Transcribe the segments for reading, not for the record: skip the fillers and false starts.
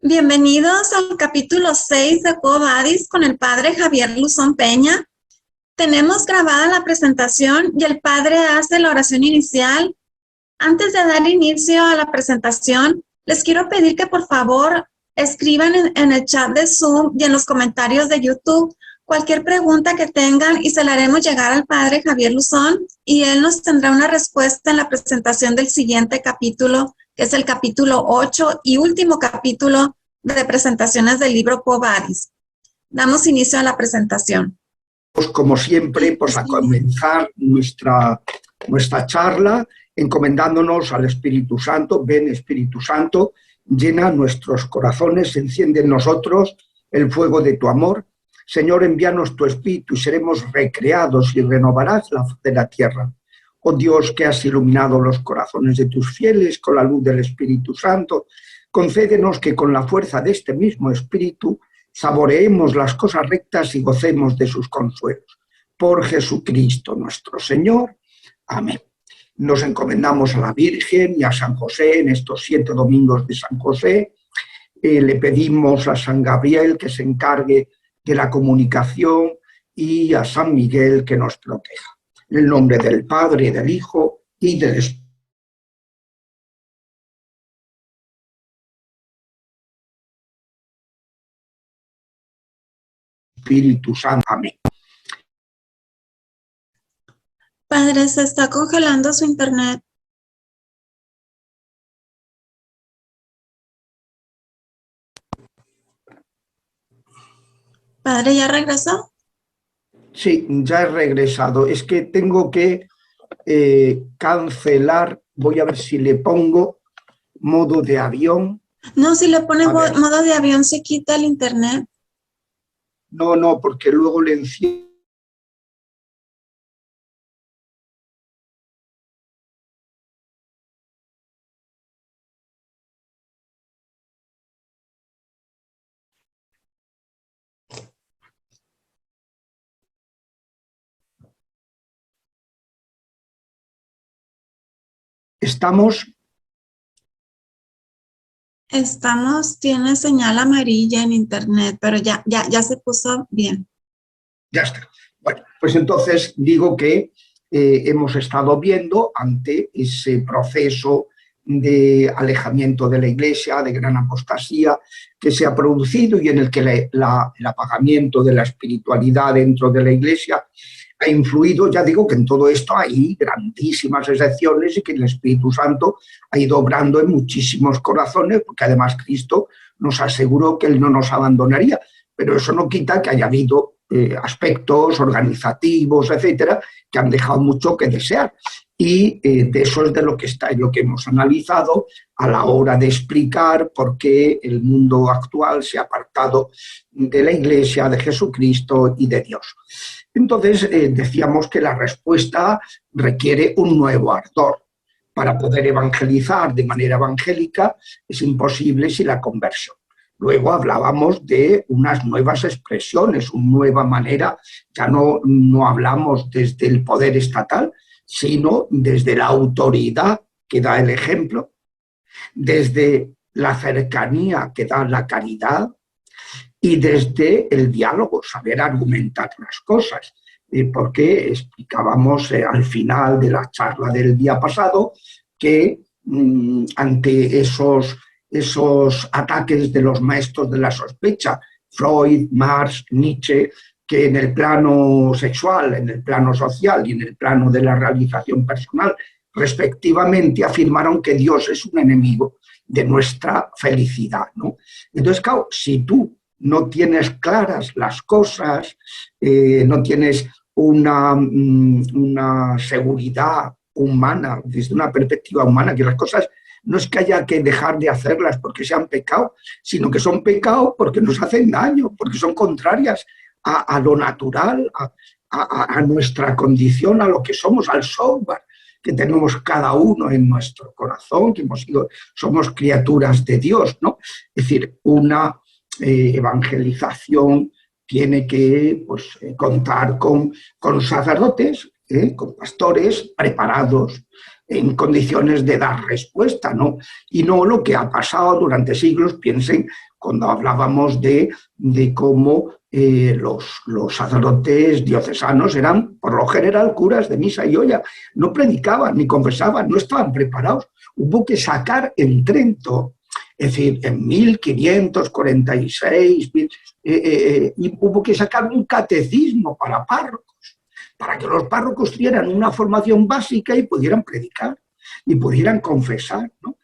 Bienvenidos al capítulo 6 de Quo Vadis con el padre Javier Luzón Peña. Tenemos grabada la presentación y el padre hace la oración inicial. Antes de dar inicio a la presentación, les quiero pedir que por favor escriban en el chat de Zoom y en los comentarios de YouTube cualquier pregunta que tengan y se la haremos llegar al padre Javier Luzón y él nos tendrá una respuesta en la presentación del siguiente capítulo, que es el capítulo 8 y último capítulo de presentaciones del libro Quo Vadis. Damos inicio a la presentación. Como siempre, pues a comenzar nuestra charla encomendándonos al Espíritu Santo. Ven, Espíritu Santo, llena nuestros corazones, enciende en nosotros el fuego de tu amor. Señor, envíanos tu Espíritu y seremos recreados y renovarás la faz de la tierra. Oh Dios, que has iluminado los corazones de tus fieles con la luz del Espíritu Santo, concédenos que con la fuerza de este mismo Espíritu saboreemos las cosas rectas y gocemos de sus consuelos. Por Jesucristo nuestro Señor. Amén. Nos encomendamos a la Virgen y a San José en estos 7 domingos de San José. Le pedimos a San Gabriel que se encargue de la comunicación y a San Miguel que nos proteja. En el nombre del Padre, del Hijo y del Espíritu Santo. Amén. Padre, se está congelando su internet. Padre, ¿ya regresó? Sí, ya he regresado. Es que tengo que cancelar. Voy a ver si le pongo modo de avión. No, si le pone modo de avión se quita el internet. No, porque luego le enciendo. ¿Estamos? Tiene señal amarilla en internet, pero ya se puso bien. Ya está. Bueno, pues entonces digo que hemos estado viendo ante ese proceso de alejamiento de la Iglesia, de gran apostasía que se ha producido y en el que el apagamiento de la espiritualidad dentro de la Iglesia ha influido. Ya digo que en todo esto hay grandísimas excepciones y que el Espíritu Santo ha ido obrando en muchísimos corazones, porque además Cristo nos aseguró que Él no nos abandonaría, pero eso no quita que haya habido aspectos organizativos, etcétera, que han dejado mucho que desear. Y de eso es de lo que hemos analizado a la hora de explicar por qué el mundo actual se ha apartado de la Iglesia, de Jesucristo y de Dios. Entonces decíamos que la respuesta requiere un nuevo ardor. Para poder evangelizar de manera evangélica es imposible sin la conversión. Luego hablábamos de unas nuevas expresiones, una nueva manera, ya no hablamos desde el poder estatal, sino desde la autoridad que da el ejemplo, desde la cercanía que da la caridad y desde el diálogo, saber argumentar las cosas. Porque explicábamos al final de la charla del día pasado que ante esos ataques de los maestros de la sospecha, Freud, Marx, Nietzsche, que en el plano sexual, en el plano social y en el plano de la realización personal, respectivamente, afirmaron que Dios es un enemigo de nuestra felicidad, ¿no? Entonces, claro, si tú no tienes claras las cosas, no tienes una seguridad humana, desde una perspectiva humana, que las cosas no es que haya que dejar de hacerlas porque sean pecado, sino que son pecado porque nos hacen daño, porque son contrarias a lo natural, a nuestra condición, a lo que somos, al software que tenemos cada uno en nuestro corazón, que somos criaturas de Dios, ¿no? Es decir, una evangelización tiene que contar con sacerdotes, con pastores preparados, en condiciones de dar respuesta, ¿no? Y no lo que ha pasado durante siglos. Piensen cuando hablábamos de cómo los sacerdotes diocesanos eran, por lo general, curas de misa y olla. No predicaban ni confesaban, no estaban preparados. Hubo que sacar en Trento, es decir, en 1546, hubo que sacar un catecismo para párrocos, para que los párrocos tuvieran una formación básica y pudieran predicar y pudieran confesar, ¿no?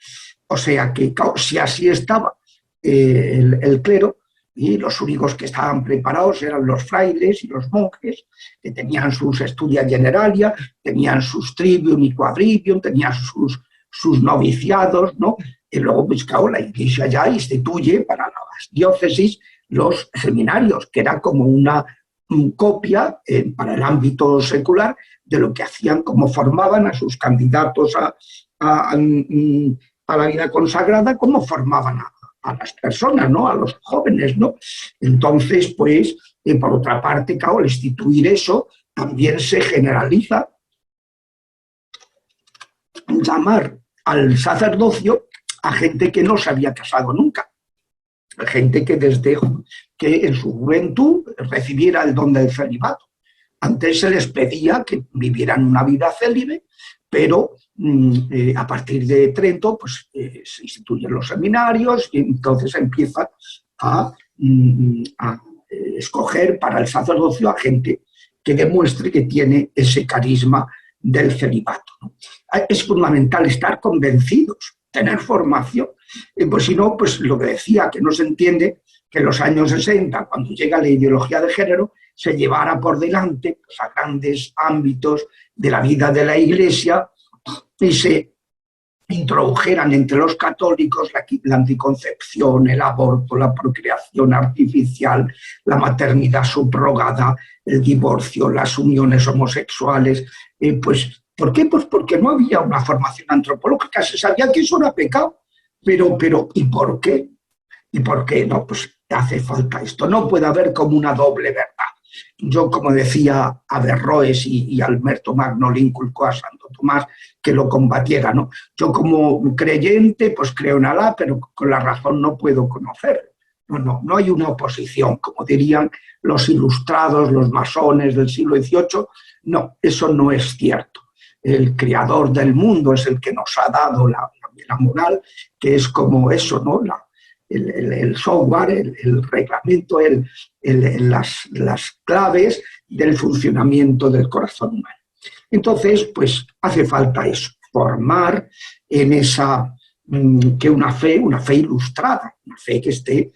O sea que si así estaba el clero, y los únicos que estaban preparados eran los frailes y los monjes, que tenían sus studia generalia, tenían sus trivium y quadrivium, tenían sus noviciados, ¿no? Y luego, pues claro, la Iglesia ya instituye para las diócesis los seminarios, que era como una copia para el ámbito secular de lo que hacían, cómo formaban a sus candidatos a la vida consagrada, cómo formaban a las personas, ¿no? A los jóvenes, ¿no? Entonces, pues, por otra parte, claro, al instituir eso, también se generaliza llamar al sacerdocio a gente que no se había casado nunca, gente que en su juventud recibiera el don del celibato. Antes se les pedía que vivieran una vida célibe, pero a partir de Trento pues, se instituyen los seminarios y entonces empieza a escoger para el sacerdocio a gente que demuestre que tiene ese carisma del celibato, ¿no? Es fundamental estar convencidos, tener formación, pues si no, pues lo que decía, que no se entiende que en los años 60, cuando llega la ideología de género, se llevara por delante pues, a grandes ámbitos de la vida de la Iglesia y se introdujeran entre los católicos la anticoncepción, el aborto, la procreación artificial, la maternidad subrogada, el divorcio, las uniones homosexuales. Pues, ¿por qué? Pues porque no había una formación antropológica, se sabía que eso era pecado, pero ¿y por qué? ¿Y por qué? No, pues hace falta esto, no puede haber como una doble verdad. Yo, como decía Averroes y Alberto Magno le inculcó a Santo Tomás que lo combatiera, ¿no? Yo como creyente, pues creo en Alá, pero con la razón no puedo conocerlo. No hay una oposición, como dirían los ilustrados, los masones del siglo XVIII. No, eso no es cierto. El creador del mundo es el que nos ha dado la moral, que es como eso, ¿no? El software, el reglamento, las claves del funcionamiento del corazón humano. Entonces, pues hace falta eso, formar en esa, que una fe ilustrada, una fe que esté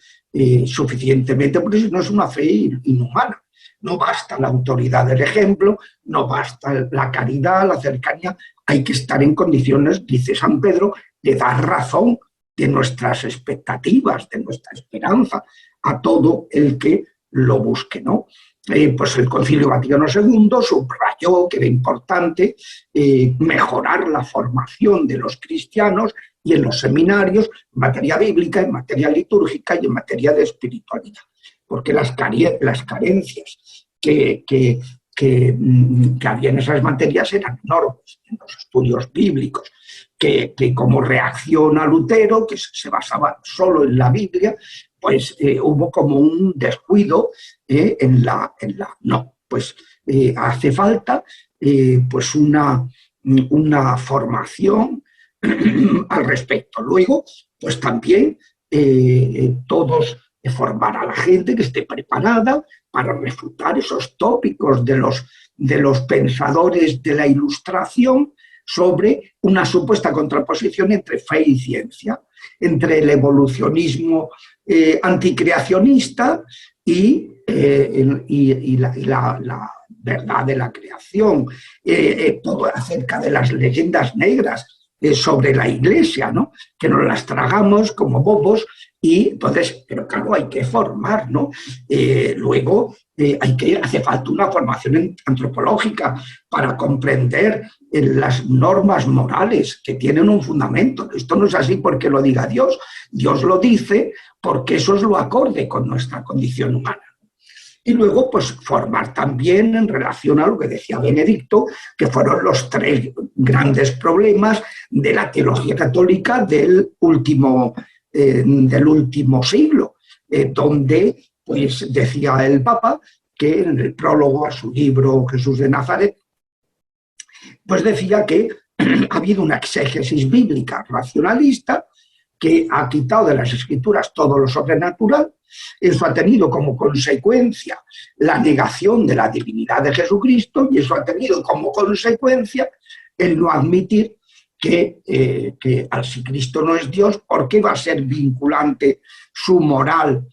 suficientemente, porque si no es una fe inhumana. No basta la autoridad del ejemplo, no basta la caridad, la cercanía, hay que estar en condiciones, dice San Pedro, de dar razón de nuestras expectativas, de nuestra esperanza a todo el que lo busque, ¿no? Pues el Concilio Vaticano II subrayó que era importante mejorar la formación de los cristianos y en los seminarios en materia bíblica, en materia litúrgica y en materia de espiritualidad, porque las carencias que había en esas materias eran enormes en los estudios bíblicos, que como reacción a Lutero, que se basaba solo en la Biblia, pues hubo como un descuido hace falta pues una formación al respecto. Luego, pues también todos formar a la gente que esté preparada para refutar esos tópicos de los pensadores de la Ilustración sobre una supuesta contraposición entre fe y ciencia, entre el evolucionismo anticreacionista y la verdad de la creación, todo acerca de las leyendas negras sobre la Iglesia, ¿no? Que nos las tragamos como bobos y entonces, pero claro, hay que formar, ¿no? Luego hace falta una formación antropológica para comprender las normas morales que tienen un fundamento. Esto no es así porque lo diga Dios, Dios lo dice porque eso es lo acorde con nuestra condición humana. Y luego, pues, formar también en relación a lo que decía Benedicto, que fueron los tres grandes problemas de la teología católica del último siglo, donde, pues, decía el Papa que en el prólogo a su libro Jesús de Nazaret, pues decía que ha habido una exégesis bíblica racionalista que ha quitado de las Escrituras todo lo sobrenatural. Eso ha tenido como consecuencia la negación de la divinidad de Jesucristo, y eso ha tenido como consecuencia el no admitir que si Cristo no es Dios, ¿por qué va a ser vinculante su moral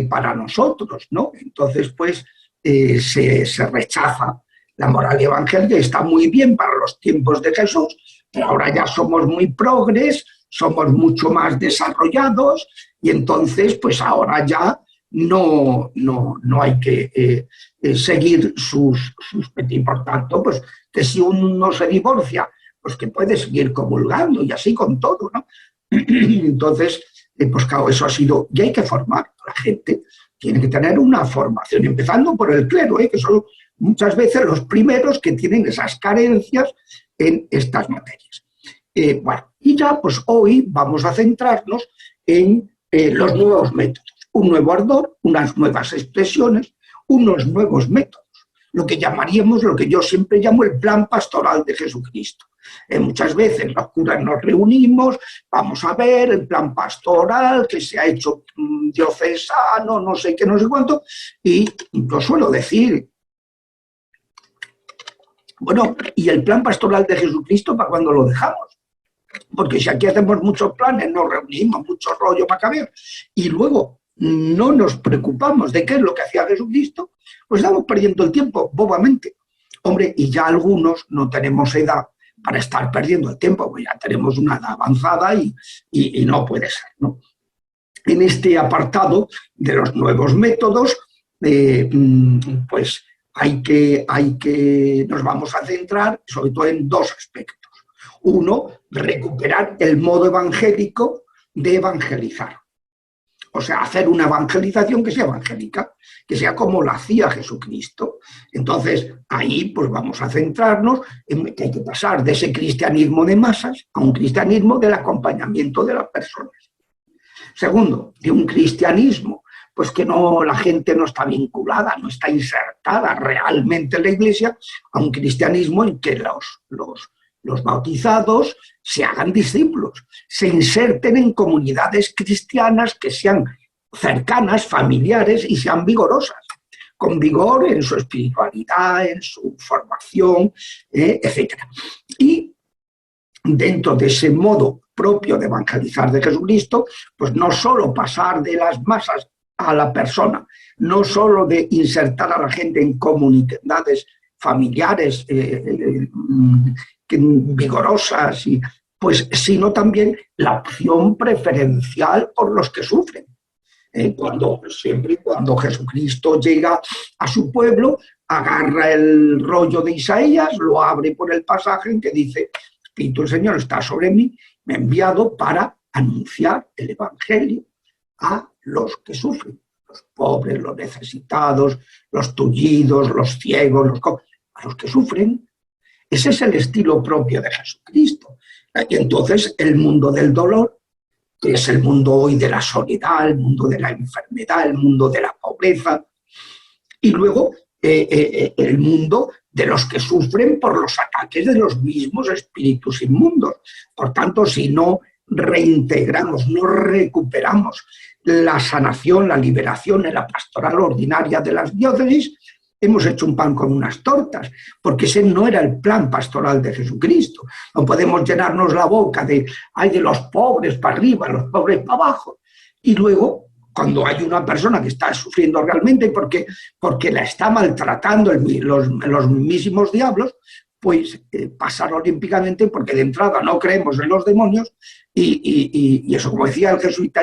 para nosotros, ¿no? Entonces, pues, se rechaza la moral evangélica. Está muy bien para los tiempos de Jesús, pero ahora ya somos muy progres, somos mucho más desarrollados, y entonces, pues ahora ya no hay que seguir sus y por tanto, pues que si uno se divorcia, pues que puede seguir comulgando, y así con todo, ¿no? Entonces, pues claro, eso ha sido, y hay que formar a la gente, tiene que tener una formación, empezando por el clero, que son muchas veces los primeros que tienen esas carencias en estas materias. Bueno, y ya pues hoy vamos a centrarnos en los nuevos métodos, un nuevo ardor, unas nuevas expresiones, unos nuevos métodos, lo que llamaríamos, lo que yo siempre llamo el plan pastoral de Jesucristo. Muchas veces los curas nos reunimos, vamos a ver el plan pastoral que se ha hecho diocesano, no sé qué, no sé cuánto, y yo suelo decir, bueno, ¿y el plan pastoral de Jesucristo para cuándo lo dejamos? Porque si aquí hacemos muchos planes, nos reunimos, mucho rollo macabeo, y luego no nos preocupamos de qué es lo que hacía Jesucristo, pues estamos perdiendo el tiempo bobamente. Hombre, y ya algunos no tenemos edad para estar perdiendo el tiempo, pues ya tenemos una edad avanzada y no puede ser, ¿no? En este apartado de los nuevos métodos, pues nos vamos a centrar sobre todo en dos aspectos. Uno, recuperar el modo evangélico de evangelizar. O sea, hacer una evangelización que sea evangélica, que sea como la hacía Jesucristo. Entonces, ahí pues vamos a centrarnos en que hay que pasar de ese cristianismo de masas a un cristianismo del acompañamiento de las personas. Segundo, de un cristianismo pues que la gente no está vinculada, no está insertada realmente en la Iglesia, a un cristianismo en que los bautizados se hagan discípulos, se inserten en comunidades cristianas que sean cercanas, familiares y sean vigorosas, con vigor en su espiritualidad, en su formación, etc. Y dentro de ese modo propio de evangelizar de Jesucristo, pues no solo pasar de las masas a la persona, no solo de insertar a la gente en comunidades familiares vigorosas, pues, sino también la opción preferencial por los que sufren. Siempre y cuando Jesucristo llega a su pueblo, agarra el rollo de Isaías, lo abre por el pasaje en que dice: Espíritu del Señor está sobre mí, me ha enviado para anunciar el Evangelio a los que sufren, los pobres, los necesitados, los tullidos, los ciegos, a los que sufren. Ese es el estilo propio de Jesucristo. Y entonces el mundo del dolor, que es el mundo hoy de la soledad, el mundo de la enfermedad, el mundo de la pobreza, y luego el mundo de los que sufren por los ataques de los mismos espíritus inmundos. Por tanto, si no reintegramos, no recuperamos la sanación, la liberación en la pastoral ordinaria de las diócesis, hemos hecho un pan con unas tortas, porque ese no era el plan pastoral de Jesucristo. No podemos llenarnos la boca de los pobres para arriba, los pobres para abajo, y luego, cuando hay una persona que está sufriendo realmente porque la está maltratando los mismísimos diablos, pues pasar olímpicamente, porque de entrada no creemos en los demonios, y eso, como decía el jesuita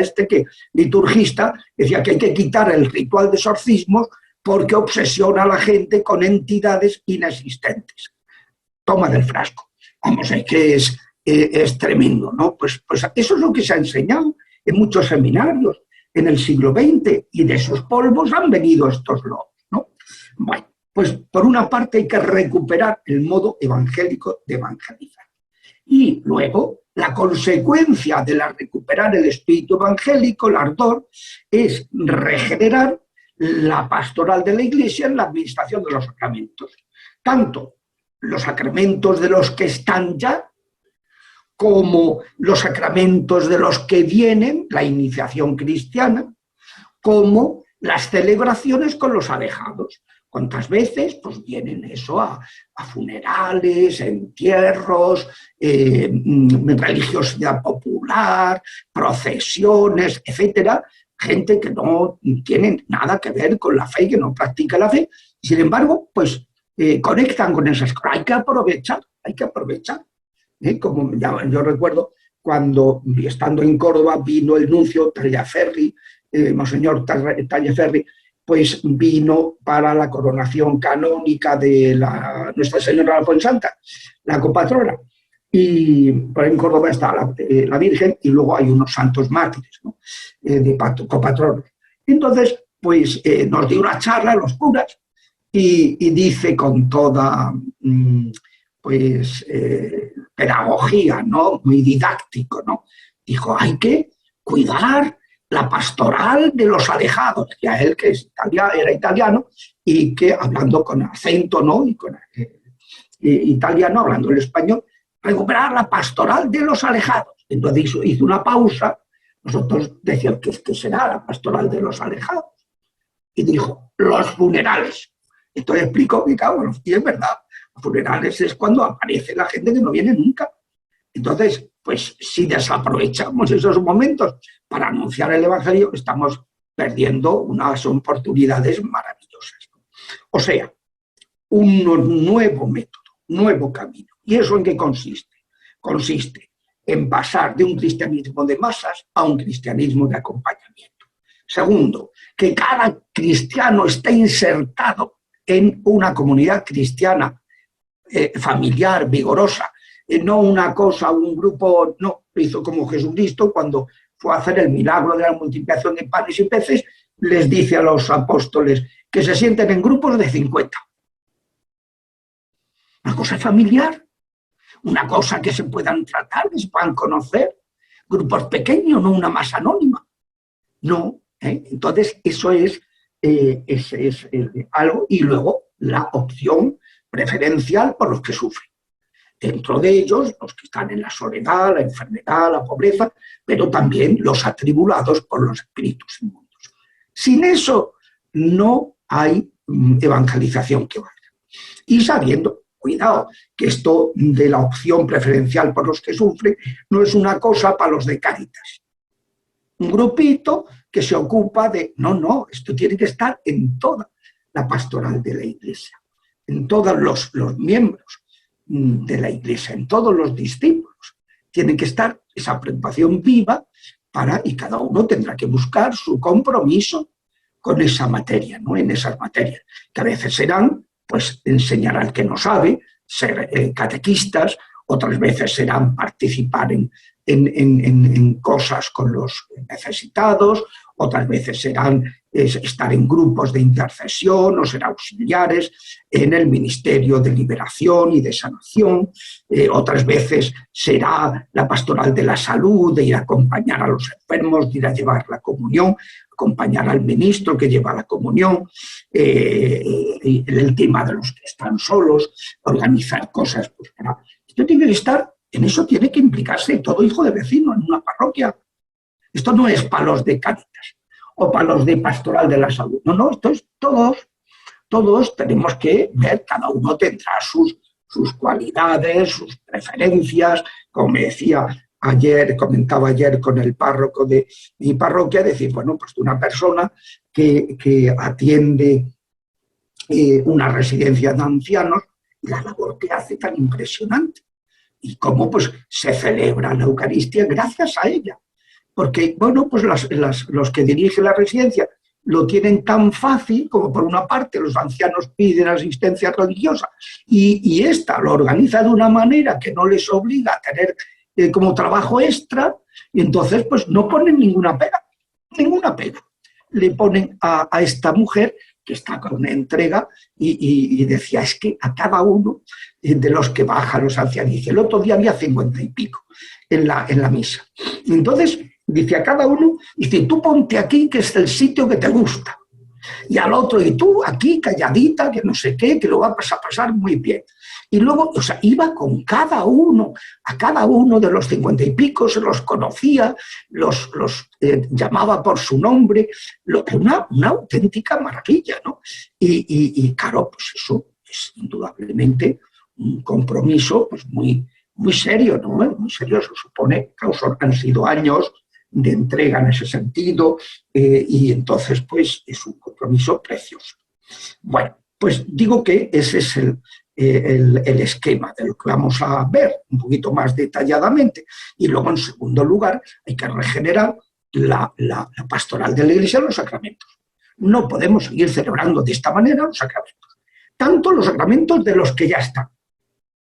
liturgista, decía que hay que quitar el ritual de exorcismos porque obsesiona a la gente con entidades inexistentes. Toma del frasco. Vamos, es que es tremendo, ¿no? Pues eso es lo que se ha enseñado en muchos seminarios en el siglo XX, y de esos polvos han venido estos lobos. Bueno, pues por una parte hay que recuperar el modo evangélico de evangelizar. Y luego, la consecuencia de recuperar el espíritu evangélico, el ardor, es regenerar la pastoral de la Iglesia en la administración de los sacramentos. Tanto los sacramentos de los que están ya, como los sacramentos de los que vienen, la iniciación cristiana, como las celebraciones con los alejados. ¿Cuántas veces? Pues vienen eso a funerales, entierros, religiosidad popular, procesiones, etcétera. Gente que no tiene nada que ver con la fe, que no practica la fe. Sin embargo, pues conectan con esas cosas. Hay que aprovechar, hay que aprovechar. Como yo recuerdo cuando, estando en Córdoba, vino el nuncio Tallaferri, Monseñor Tallaferri, pues vino para la coronación canónica de Nuestra Señora la Fuensanta, la copatrona. Y por ahí en Córdoba está la Virgen y luego hay unos santos mártires, ¿no? De copatronos. Entonces, pues nos dio una charla a los curas y dice con toda pues pedagogía, ¿no? Muy didáctico, ¿no? Dijo, hay que cuidar la pastoral de los alejados, que a él, que era italiano, y que hablando con acento, ¿no? Y con italiano, hablando el español, recuperar la pastoral de los alejados. Entonces hizo una pausa, nosotros decíamos, ¿qué será la pastoral de los alejados? Y dijo, los funerales. Entonces explicó que, claro, y es verdad, los funerales es cuando aparece la gente que no viene nunca. Entonces, pues si desaprovechamos esos momentos para anunciar el Evangelio, estamos perdiendo unas oportunidades maravillosas. O sea, un nuevo método, nuevo camino. ¿Y eso en qué consiste? Consiste en pasar de un cristianismo de masas a un cristianismo de acompañamiento. Segundo, que cada cristiano esté insertado en una comunidad cristiana familiar, vigorosa, no una cosa, un grupo, no, hizo como Jesucristo cuando fue a hacer el milagro de la multiplicación de panes y peces, les dice a los apóstoles que se sienten en grupos de 50. Una cosa familiar, una cosa que se puedan tratar, que se puedan conocer, grupos pequeños, no una masa anónima. No, entonces eso es algo, y luego la opción preferencial por los que sufren. Dentro de ellos, los que están en la soledad, la enfermedad, la pobreza, pero también los atribulados por los espíritus inmundos. Sin eso no hay evangelización que valga. Y sabiendo, cuidado, que esto de la opción preferencial por los que sufren no es una cosa para los de Cáritas. Un grupito que se ocupa de... No, esto tiene que estar en toda la pastoral de la Iglesia, en todos los miembros de la Iglesia, en todos los discípulos. Tiene que estar esa preocupación viva y cada uno tendrá que buscar su compromiso con esa materia, ¿no? En esas materias, que a veces serán, pues, enseñar al que no sabe, ser catequistas, otras veces serán participar en cosas con los necesitados, otras veces serán estar en grupos de intercesión o ser auxiliares en el ministerio de liberación y de sanación, otras veces será la pastoral de la salud, de ir a acompañar a los enfermos, de ir a llevar la comunión, acompañar al ministro que lleva la comunión, el tema de los que están solos, organizar cosas. Pues, esto tiene que estar, en eso tiene que implicarse todo hijo de vecino en una parroquia. Esto no es para los de Cáritas o para los de pastoral de la salud. No, esto es todos tenemos que ver, cada uno tendrá sus cualidades, sus preferencias, como me decía ayer, comentaba ayer con el párroco de mi parroquia, decir, bueno, pues una persona que atiende una residencia de ancianos, la labor que hace tan impresionante, y cómo pues se celebra la Eucaristía gracias a ella. Porque, bueno, pues los que dirigen la residencia lo tienen tan fácil como, por una parte, los ancianos piden asistencia religiosa y esta lo organiza de una manera que no les obliga a tener como trabajo extra, y entonces pues no ponen ninguna pega. Le ponen a esta mujer que está con una entrega y decía, es que a cada uno de los que bajan los ancianos, dice, el otro día había 50 y pico en la misa. Entonces, dice a cada uno, dice, tú ponte aquí, que es el sitio que te gusta. Y al otro, y tú aquí, calladita, que no sé qué, que lo vas a pasar muy bien. Y luego, o sea, iba con cada uno, a cada uno de los 50 y pico, se los conocía, los llamaba por su nombre, una auténtica maravilla, ¿no? Y claro, pues eso es indudablemente un compromiso pues muy serio, ¿no? Muy serio, se supone que han sido años de entrega en ese sentido, y entonces pues es un compromiso precioso. Bueno, pues digo que ese es el esquema de lo que vamos a ver un poquito más detalladamente, y luego en segundo lugar hay que regenerar la pastoral de la Iglesia en los sacramentos. No podemos seguir celebrando de esta manera los sacramentos, tanto los sacramentos de los que ya están.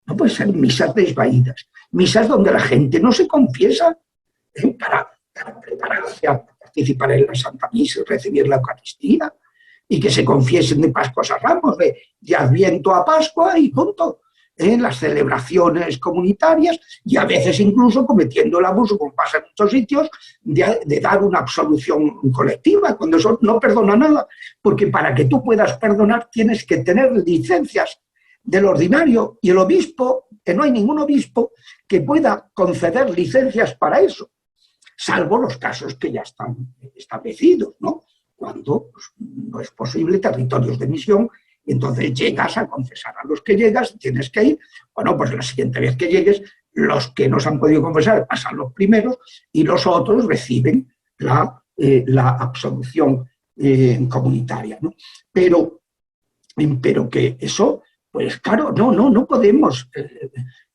No pueden ser misas desvaídas, misas donde la gente no se confiesa para prepararse a participar en la Santa Misa y recibir la Eucaristía, y que se confiesen de Pascuas a Ramos, de Adviento a Pascua y punto. En las celebraciones comunitarias, y a veces incluso cometiendo el abuso, como pasa en muchos sitios, de dar una absolución colectiva, cuando eso no perdona nada, porque para que tú puedas perdonar tienes que tener licencias del ordinario, y el obispo, que no hay ningún obispo que pueda conceder licencias para eso, salvo los casos que ya están establecidos, ¿no? Cuando pues, no es posible territorios de misión, y entonces llegas a confesar a los que llegas, tienes que ir, bueno, pues la siguiente vez que llegues, los que no se han podido confesar pasan los primeros y los otros reciben la absolución comunitaria, ¿no? Pero que eso, pues claro, no podemos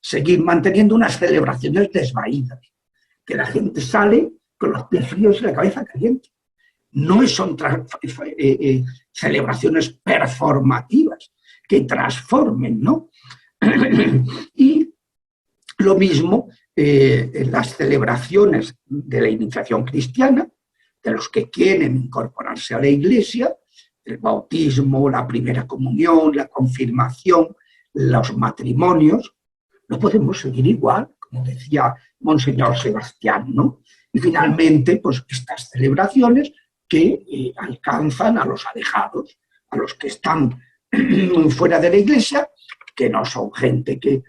seguir manteniendo unas celebraciones desvaídas, que la gente sale con los pies fríos y la cabeza caliente. No son celebraciones performativas que transformen, ¿no? Y lo mismo en las celebraciones de la iniciación cristiana, de los que quieren incorporarse a la Iglesia, el bautismo, la primera comunión, la confirmación, los matrimonios, no podemos seguir igual, como decía Monseñor Sebastián, ¿no? Y finalmente, pues estas celebraciones que alcanzan a los alejados, a los que están fuera de la Iglesia, que no son gente que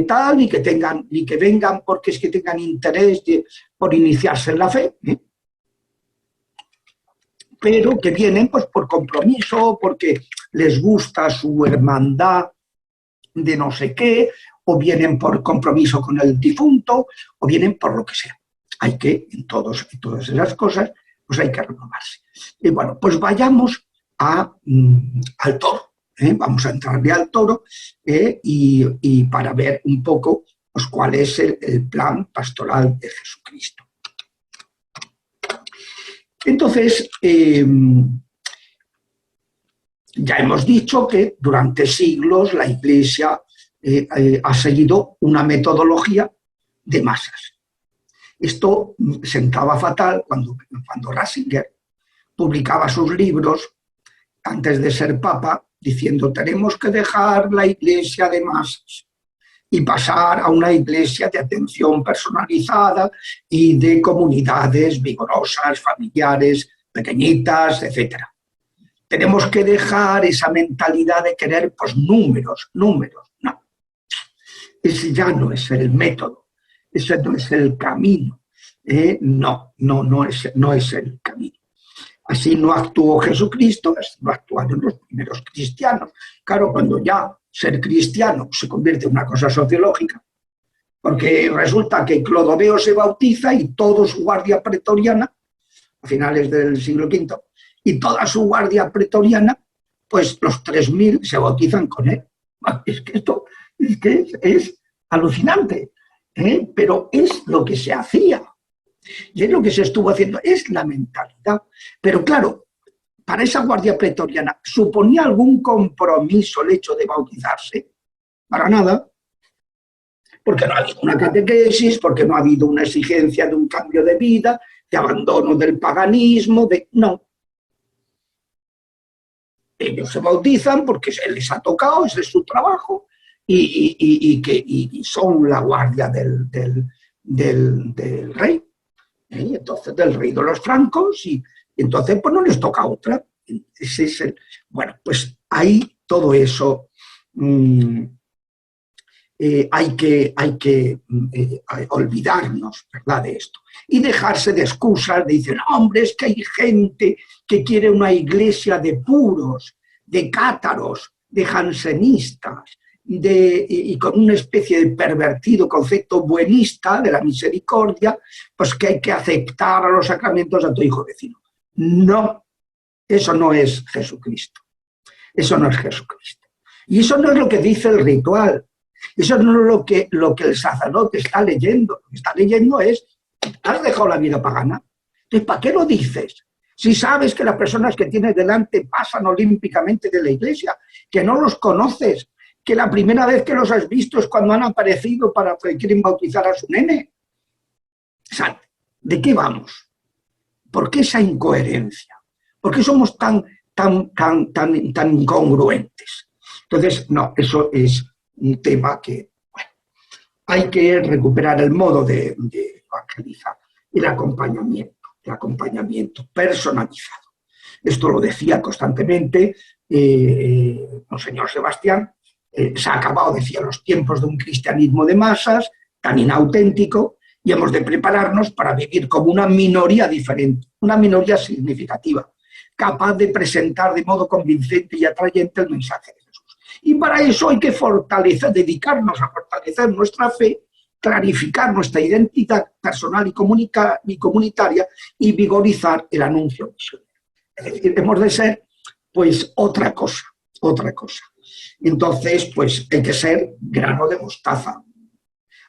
tal, ni que vengan porque es que tengan interés por iniciarse en la fe, pero que vienen pues por compromiso, porque les gusta su hermandad de no sé qué, o vienen por compromiso con el difunto, o vienen por lo que sea. Hay que, en todas esas cosas, pues hay que renovarse. Y bueno, pues vayamos al toro. Vamos a entrarle al toro y para ver un poco pues, cuál es el plan pastoral de Jesucristo. Entonces, ya hemos dicho que durante siglos la Iglesia ha seguido una metodología de masas. Esto sentaba fatal cuando Ratzinger publicaba sus libros antes de ser papa, diciendo tenemos que dejar la Iglesia de masas y pasar a una Iglesia de atención personalizada y de comunidades vigorosas, familiares, pequeñitas, etc. Tenemos que dejar esa mentalidad de querer pues números, no. Ese ya no es el método, ese no es el camino. No es el camino. Así no actuó Jesucristo, así no actuaron los primeros cristianos. Claro, cuando ya ser cristiano se convierte en una cosa sociológica, porque resulta que Clodoveo se bautiza y toda su guardia pretoriana, a finales del siglo V, y toda su guardia pretoriana, pues los 3000 se bautizan con él. Es que esto es alucinante, pero es lo que se hacía. Y es lo que se estuvo haciendo, es la mentalidad. Pero claro, para esa guardia pretoriana, ¿suponía algún compromiso el hecho de bautizarse? Para nada. Porque no ha habido una catequesis, porque no ha habido una exigencia de un cambio de vida, de abandono del paganismo, no. ellos se bautizan porque se les ha tocado, ese es su trabajo, y son la guardia del rey, y entonces del rey de los francos, y entonces pues no les toca otra. Ese es bueno, pues ahí todo eso hay que olvidarnos, ¿verdad?, de esto y dejarse de excusas, de decir, no, hombre, es que hay gente que quiere una iglesia de puros, de cátaros, de jansenistas, y con una especie de pervertido concepto buenista de la misericordia, pues que hay que aceptar a los sacramentos a tu hijo vecino. No, eso no es Jesucristo. Eso no es Jesucristo. Y eso no es lo que dice el ritual. Eso no es lo que el sacerdote está leyendo. Lo que está leyendo es, ¿has dejado la vida pagana? Entonces, ¿para qué lo dices? Si sabes que las personas que tienes delante pasan olímpicamente de la iglesia, que no los conoces, que la primera vez que los has visto es cuando han aparecido para que quieren bautizar a su nene. O sea, ¿de qué vamos? ¿Por qué esa incoherencia? ¿Por qué somos tan incongruentes? Entonces, no, eso es un tema que, bueno, hay que recuperar el modo de evangelizar, el acompañamiento personalizado. Esto lo decía constantemente Monseñor Sebastián. Se ha acabado, decía, los tiempos de un cristianismo de masas tan inauténtico, y hemos de prepararnos para vivir como una minoría diferente, una minoría significativa, capaz de presentar de modo convincente y atrayente el mensaje de Jesús. Y para eso hay que dedicarnos a fortalecer nuestra fe, clarificar nuestra identidad personal y comunitaria y vigorizar el anuncio misionero. Es decir, hemos de ser, pues, otra cosa. Entonces, pues, hay que ser grano de mostaza,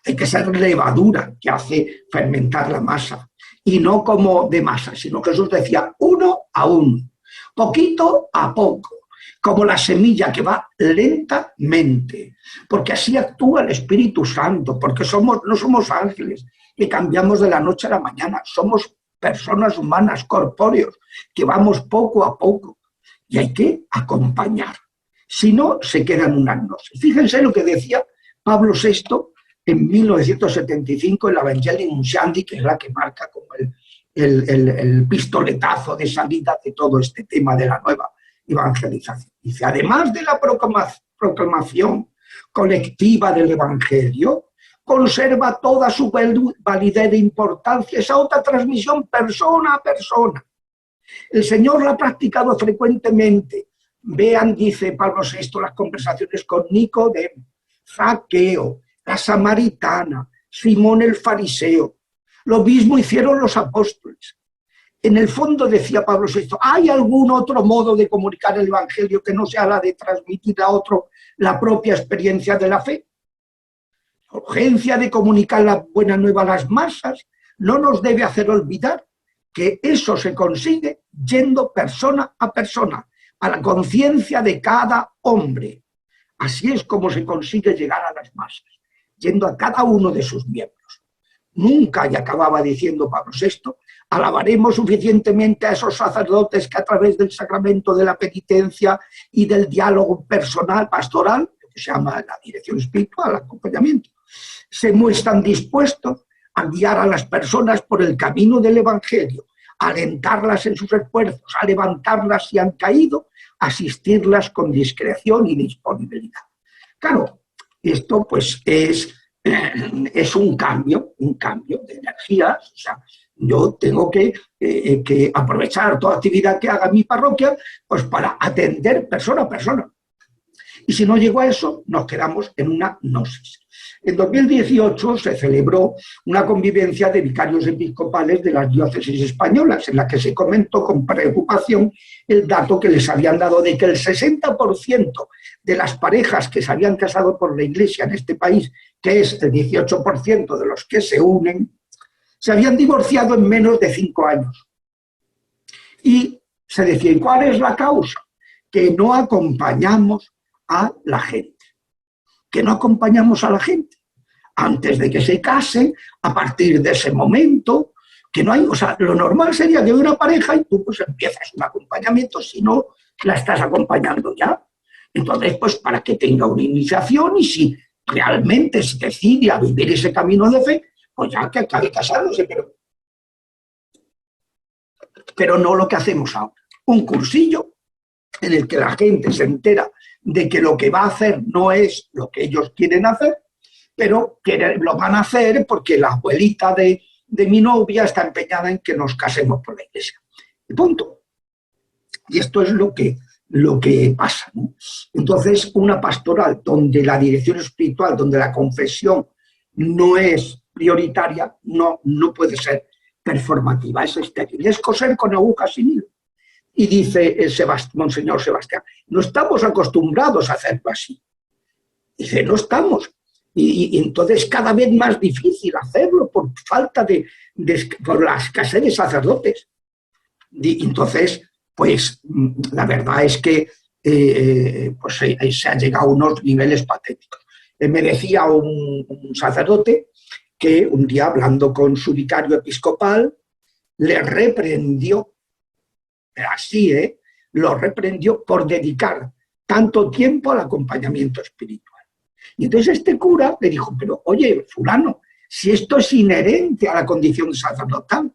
hay que ser levadura que hace fermentar la masa, y no como de masa, sino que Jesús decía uno a uno, poquito a poco, como la semilla que va lentamente, porque así actúa el Espíritu Santo, porque no somos ángeles que cambiamos de la noche a la mañana, somos personas humanas, corpóreos, que vamos poco a poco, y hay que acompañar. Si no, se queda en una gnosis. Fíjense lo que decía Pablo VI en 1975 en la Evangelii Nuntiandi, que es la que marca como el pistoletazo de salida de todo este tema de la nueva evangelización. Dice, además de la proclamación colectiva del Evangelio, conserva toda su validez e importancia esa otra transmisión persona a persona. El Señor la ha practicado frecuentemente. Vean, dice Pablo VI, las conversaciones con Nicodemo, Zaqueo, la samaritana, Simón el fariseo. Lo mismo hicieron los apóstoles. En el fondo, decía Pablo VI, ¿hay algún otro modo de comunicar el Evangelio que no sea la de transmitir a otro la propia experiencia de la fe? La urgencia de comunicar la buena nueva a las masas no nos debe hacer olvidar que eso se consigue yendo persona a persona, a la conciencia de cada hombre. Así es como se consigue llegar a las masas, yendo a cada uno de sus miembros. Nunca, y acababa diciendo Pablo VI, alabaremos suficientemente a esos sacerdotes que a través del sacramento de la penitencia y del diálogo personal, pastoral, lo que se llama la dirección espiritual, el acompañamiento, se muestran dispuestos a guiar a las personas por el camino del Evangelio, a alentarlas en sus esfuerzos, a levantarlas si han caído, asistirlas con discreción y disponibilidad. Claro, esto pues es un cambio de energías. O sea, yo tengo que aprovechar toda actividad que haga mi parroquia pues para atender persona a persona. Y si no llego a eso, nos quedamos en una gnosis. En 2018 se celebró una convivencia de vicarios episcopales de las diócesis españolas, en la que se comentó con preocupación el dato que les habían dado de que el 60% de las parejas que se habían casado por la Iglesia en este país, que es el 18% de los que se unen, se habían divorciado en menos de 5 años. Y se decía, ¿y cuál es la causa? Que no acompañamos a la gente. Que no acompañamos a la gente antes de que se casen, a partir de ese momento, que no hay, o sea, lo normal sería que hay una pareja y tú pues empiezas un acompañamiento, si no, la estás acompañando ya. Entonces, pues para que tenga una iniciación y si realmente se decide a vivir ese camino de fe, pues ya que acabe casándose, pero no lo que hacemos ahora. Un cursillo en el que la gente se entera de que lo que va a hacer no es lo que ellos quieren hacer, pero que lo van a hacer porque la abuelita de mi novia está empeñada en que nos casemos por la iglesia. Y punto. Y esto es lo que pasa, ¿no? Entonces, una pastoral donde la dirección espiritual, donde la confesión no es prioritaria, no puede ser performativa, es estéril. Es coser con agujas sin hilo. Y dice Monseñor Sebastián, no estamos acostumbrados a hacerlo así. Dice, no estamos. Y entonces cada vez más difícil hacerlo por falta por la escasez de sacerdotes. Y entonces, pues la verdad es que pues, se ha llegado a unos niveles patéticos. Me decía un sacerdote que un día, hablando con su vicario episcopal, le reprendió, así, lo reprendió por dedicar tanto tiempo al acompañamiento espiritual. Y entonces este cura le dijo, pero oye, fulano, si esto es inherente a la condición sacerdotal.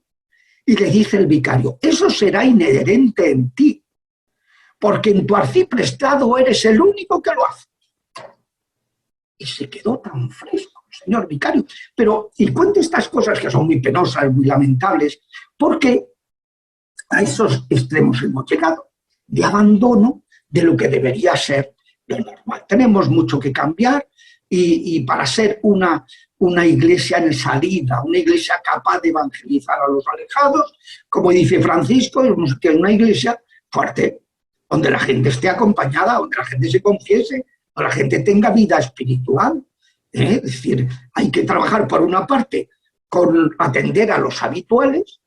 Y le dice el vicario, eso será inherente en ti, porque en tu arciprestado eres el único que lo hace. Y se quedó tan fresco, señor vicario. Pero, y cuenta estas cosas que son muy penosas, muy lamentables, porque a esos extremos hemos llegado, de abandono de lo que debería ser lo normal. Tenemos mucho que cambiar y para ser una iglesia en salida, una iglesia capaz de evangelizar a los alejados, como dice Francisco, que es una iglesia fuerte, donde la gente esté acompañada, donde la gente se confiese, donde la gente tenga vida espiritual. Es decir, hay que trabajar por una parte con atender a los habituales,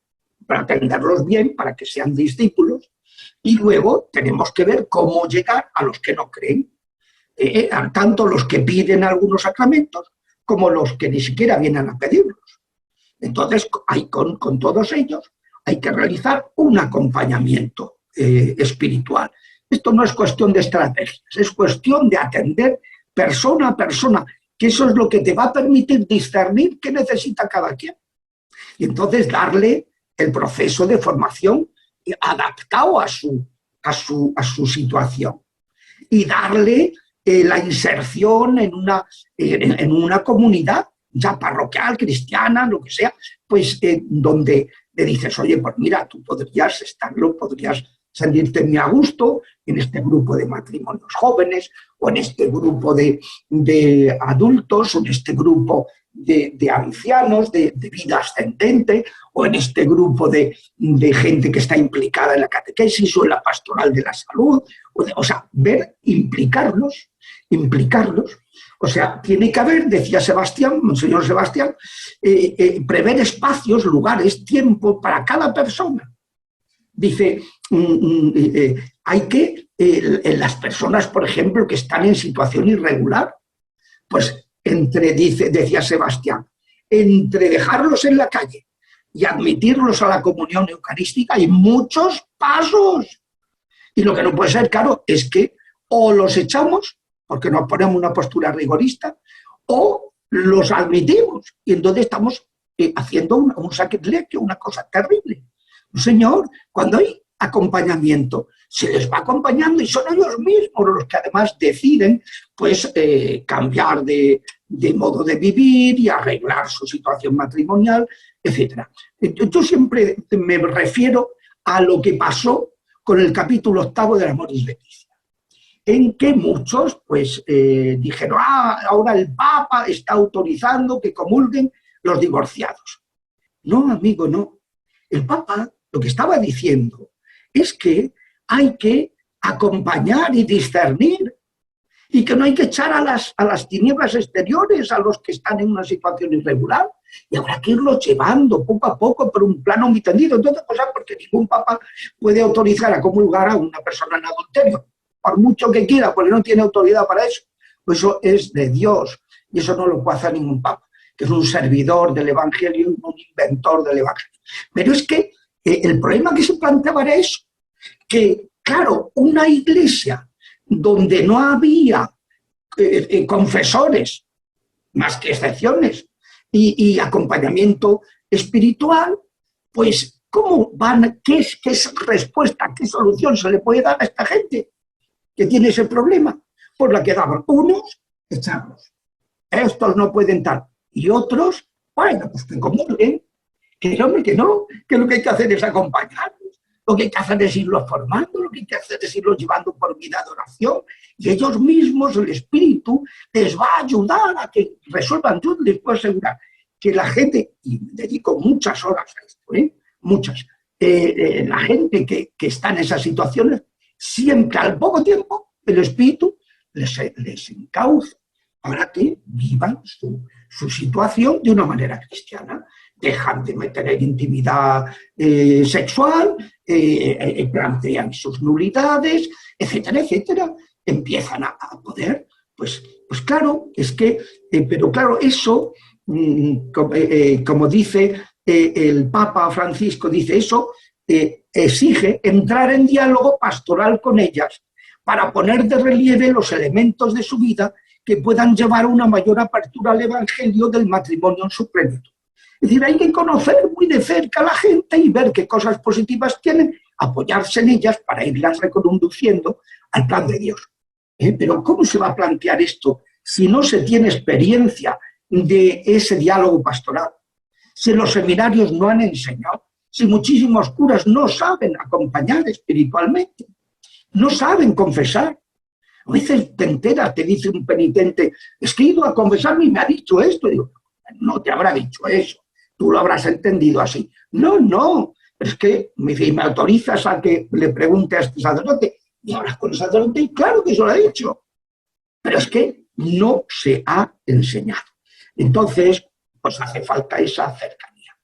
para atenderlos bien, para que sean discípulos, y luego tenemos que ver cómo llegar a los que no creen, tanto los que piden algunos sacramentos como los que ni siquiera vienen a pedirlos. Entonces, con todos ellos hay que realizar un acompañamiento espiritual. Esto no es cuestión de estrategias, es cuestión de atender persona a persona, que eso es lo que te va a permitir discernir qué necesita cada quien. Y entonces darle el proceso de formación adaptado a su situación. Y darle la inserción en una comunidad ya parroquial, cristiana, lo que sea, pues donde le dices, oye, pues mira, tú podrías sentirte muy a gusto en este grupo de matrimonios jóvenes, o en este grupo de adultos, o en este grupo de ancianos, de vida ascendente, o en este grupo de gente que está implicada en la catequesis o en la pastoral de la salud. O sea, implicarlos. O sea, tiene que haber, decía Monseñor Sebastián, prever espacios, lugares, tiempo para cada persona. Dice, hay que, las personas, por ejemplo, que están en situación irregular, pues decía Sebastián, entre dejarlos en la calle y admitirlos a la comunión eucarística hay muchos pasos. Y lo que no puede ser, claro, es que o los echamos, porque nos ponemos una postura rigorista, o los admitimos. Y entonces estamos haciendo un sacrilegio, una cosa terrible. Señor, cuando hay acompañamiento, se les va acompañando y son ellos mismos los que además deciden pues, cambiar de modo de vivir y arreglar su situación matrimonial, etc. Yo siempre me refiero a lo que pasó con el capítulo 8 del Amoris Laetitia, en que muchos pues, dijeron, ahora el Papa está autorizando que comulguen los divorciados. No, amigo, no. El Papa lo que estaba diciendo es que hay que acompañar y discernir y que no hay que echar a las tinieblas exteriores a los que están en una situación irregular, y habrá que irlos llevando poco a poco por un plano muy tendido, entonces, porque ningún papa puede autorizar a comulgar a una persona en adulterio, por mucho que quiera, porque no tiene autoridad para eso. Pues eso es de Dios, y eso no lo puede hacer ningún papa, que es un servidor del Evangelio, un inventor del Evangelio. Pero es que el problema que se planteaba era eso, que Claro, una iglesia donde no había confesores, más que excepciones, y acompañamiento espiritual, pues ¿cómo van? ¿Qué es respuesta, qué solución se le puede dar a esta gente que tiene ese problema? Pues la que daban unos, echarlos. Estos no pueden dar. Y otros, bueno, pues que comulguen, que hombre, que no, que lo que hay que hacer es acompañarlos, lo que hay que hacer es irlos formando, lo que hay que hacer es irlos llevando por vida de oración, y ellos mismos, el Espíritu, les va a ayudar a que resuelvan. Yo les puedo asegurar que la gente, y me dedico muchas horas a esto, muchas, la gente que está en esas situaciones, siempre al poco tiempo, el Espíritu les encauza para que vivan su situación de una manera cristiana. Dejan de tener intimidad sexual, plantean sus nulidades, etcétera, etcétera. Empiezan a poder, pues claro, es que, pero claro, eso, como dice el Papa Francisco, dice eso, exige entrar en diálogo pastoral con ellas para poner de relieve los elementos de su vida que puedan llevar a una mayor apertura al Evangelio del matrimonio en su plenitud. Es decir, hay que conocer muy de cerca a la gente y ver qué cosas positivas tienen, apoyarse en ellas para irlas reconduciendo al plan de Dios. Pero ¿cómo se va a plantear esto si no se tiene experiencia de ese diálogo pastoral? Si los seminarios no han enseñado, si muchísimos curas no saben acompañar espiritualmente, no saben confesar. A veces te enteras, te dice un penitente, es que he ido a confesarme y me ha dicho esto. Y digo, no te habrá dicho eso, tú lo habrás entendido así. No, es que me autorizas a que le pregunte a este sacerdote, y hablas con el sacerdote y claro que eso lo ha dicho. Pero es que no se ha enseñado. Entonces, pues hace falta esa cercanía.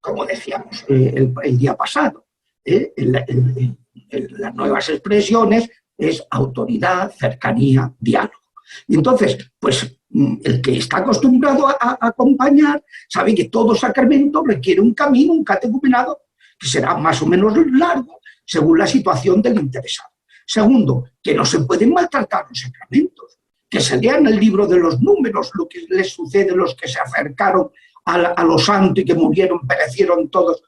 Como decíamos el día pasado, las nuevas expresiones es autoridad, cercanía, diálogo. Y entonces, pues el que está acostumbrado a acompañar sabe que todo sacramento requiere un camino, un catecumenado, que será más o menos largo según la situación del interesado. Segundo, que no se pueden maltratar los sacramentos, que se lean el libro de los números, lo que les sucede a los que se acercaron a lo santo y que murieron, perecieron todos.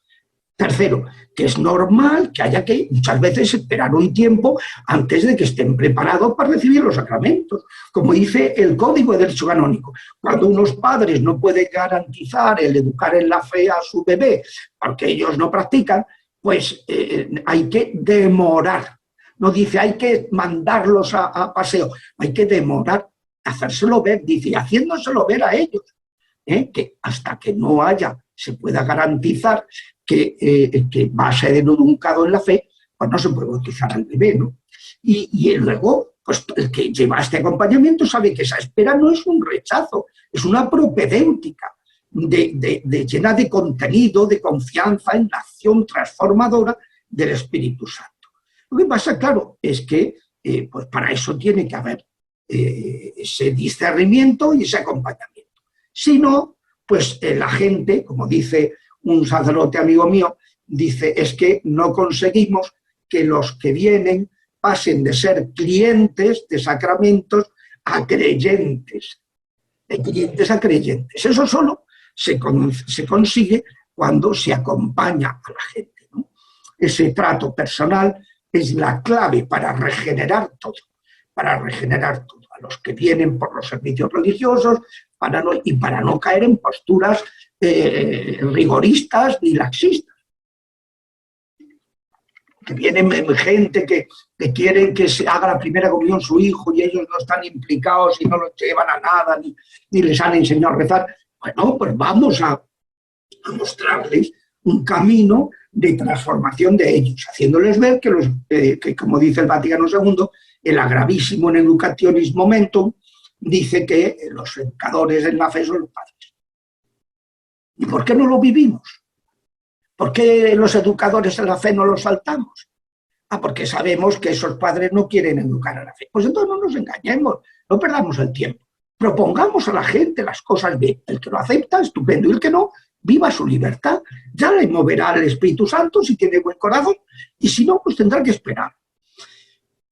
Tercero, que es normal que haya que muchas veces esperar un tiempo antes de que estén preparados para recibir los sacramentos. Como dice el Código de Derecho Canónico, cuando unos padres no pueden garantizar el educar en la fe a su bebé porque ellos no practican, pues hay que demorar. No dice hay que mandarlos a paseo, hay que demorar, hacérselo ver, dice, haciéndoselo ver a ellos, que hasta que no se pueda garantizar que va a ser educado en la fe, pues no se puede bautizar al bebé, ¿no? Y luego, pues el que lleva este acompañamiento sabe que esa espera no es un rechazo, es una propedéutica llena de contenido, de confianza en la acción transformadora del Espíritu Santo. Lo que pasa, claro, es que pues para eso tiene que haber ese discernimiento y ese acompañamiento. Si no, pues la gente, como dice un sacerdote amigo mío, dice, es que no conseguimos que los que vienen pasen de ser clientes de sacramentos a creyentes, de clientes a creyentes. Eso solo se consigue cuando se acompaña a la gente, ¿no? Ese trato personal es la clave para regenerar todo, a los que vienen por los servicios religiosos para no caer en posturas rigoristas ni laxistas. Que vienen gente que quieren que se haga la primera comunión su hijo y ellos no están implicados y no los llevan a nada ni les han enseñado a rezar. Bueno, pues vamos a mostrarles un camino de transformación de ellos, haciéndoles ver que como dice el Vaticano II, el agravísimo en Educationis Momentum dice que los educadores en la fe son los padres. ¿Y por qué no lo vivimos? ¿Por qué los educadores en la fe no los saltamos? Porque sabemos que esos padres no quieren educar a la fe. Pues entonces no nos engañemos, no perdamos el tiempo. Propongamos a la gente las cosas bien. El que lo acepta, estupendo, y el que no, viva su libertad. Ya le moverá el Espíritu Santo si tiene buen corazón, y si no, pues tendrá que esperar.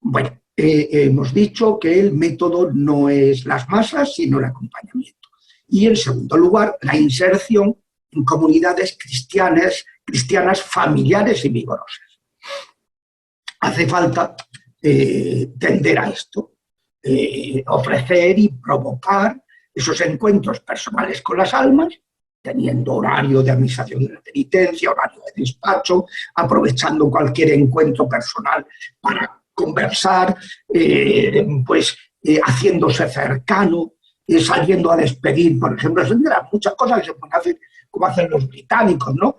Bueno, hemos dicho que el método no es las masas, sino el acompañamiento. Y en segundo lugar, la inserción en comunidades cristianas familiares y vigorosas. Hace falta tender a esto, ofrecer y provocar esos encuentros personales con las almas, teniendo horario de administración de la penitencia, horario de despacho, aprovechando cualquier encuentro personal para conversar, haciéndose cercano, saliendo a despedir, por ejemplo, muchas cosas que se pueden hacer, como hacen los británicos, ¿no?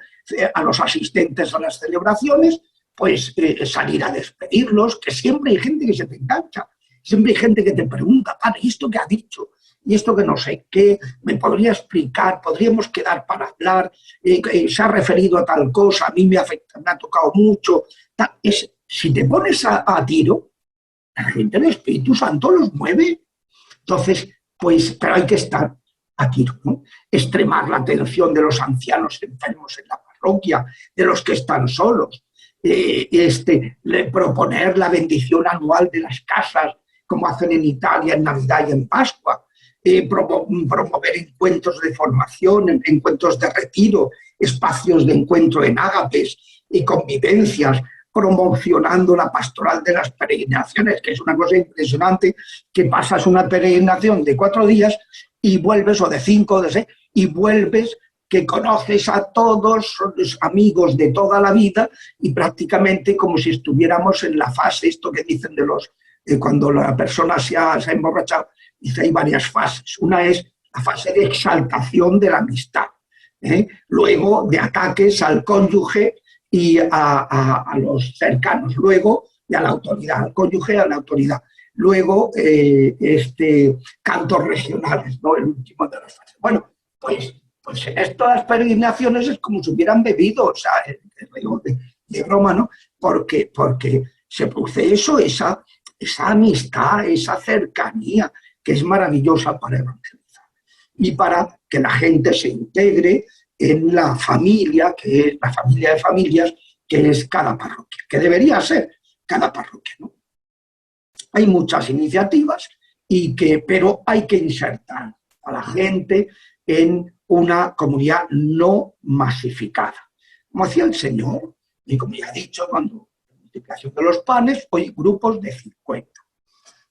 A los asistentes a las celebraciones, pues salir a despedirlos, que siempre hay gente que se te engancha, siempre hay gente que te pregunta, padre, ¿y esto qué ha dicho? Y esto que no sé qué, me podría explicar, podríamos quedar para hablar, se ha referido a tal cosa, a mí me ha tocado mucho. Si te pones a tiro, la gente del Espíritu Santo los mueve. Entonces, pues, pero hay que estar a tiro, ¿no? Extremar la atención de los ancianos enfermos en la parroquia, de los que están solos, proponer la bendición anual de las casas, como hacen en Italia en Navidad y en Pascua, promover encuentros de formación, encuentros de retiro, espacios de encuentro en ágapes y convivencias, promocionando la pastoral de las peregrinaciones, que es una cosa impresionante, que pasas una peregrinación de 4 días y vuelves, o de 5, o de 6, y vuelves, que conoces a todos, son los amigos de toda la vida, y prácticamente como si estuviéramos en la fase, esto que dicen de los, cuando la persona se ha emborrachado, dice, hay varias fases. Una es la fase de exaltación de la amistad, luego de ataques al cónyuge y a los cercanos, luego y a la autoridad, al cónyuge, a la autoridad. Luego, cantos regionales, ¿no? El último de las fases. Bueno, pues en estas peregrinaciones es como si hubieran bebido, o sea, de broma, ¿no? Porque se produce eso, esa amistad, esa cercanía, que es maravillosa para evangelizar. Y para que la gente se integre en la familia, que es la familia de familias, que es cada parroquia, que debería ser cada parroquia, ¿no? Hay muchas iniciativas, pero hay que insertar a la gente en una comunidad no masificada. Como hacía el Señor, y como ya he dicho, cuando la multiplicación de los panes, hoy grupos de 50.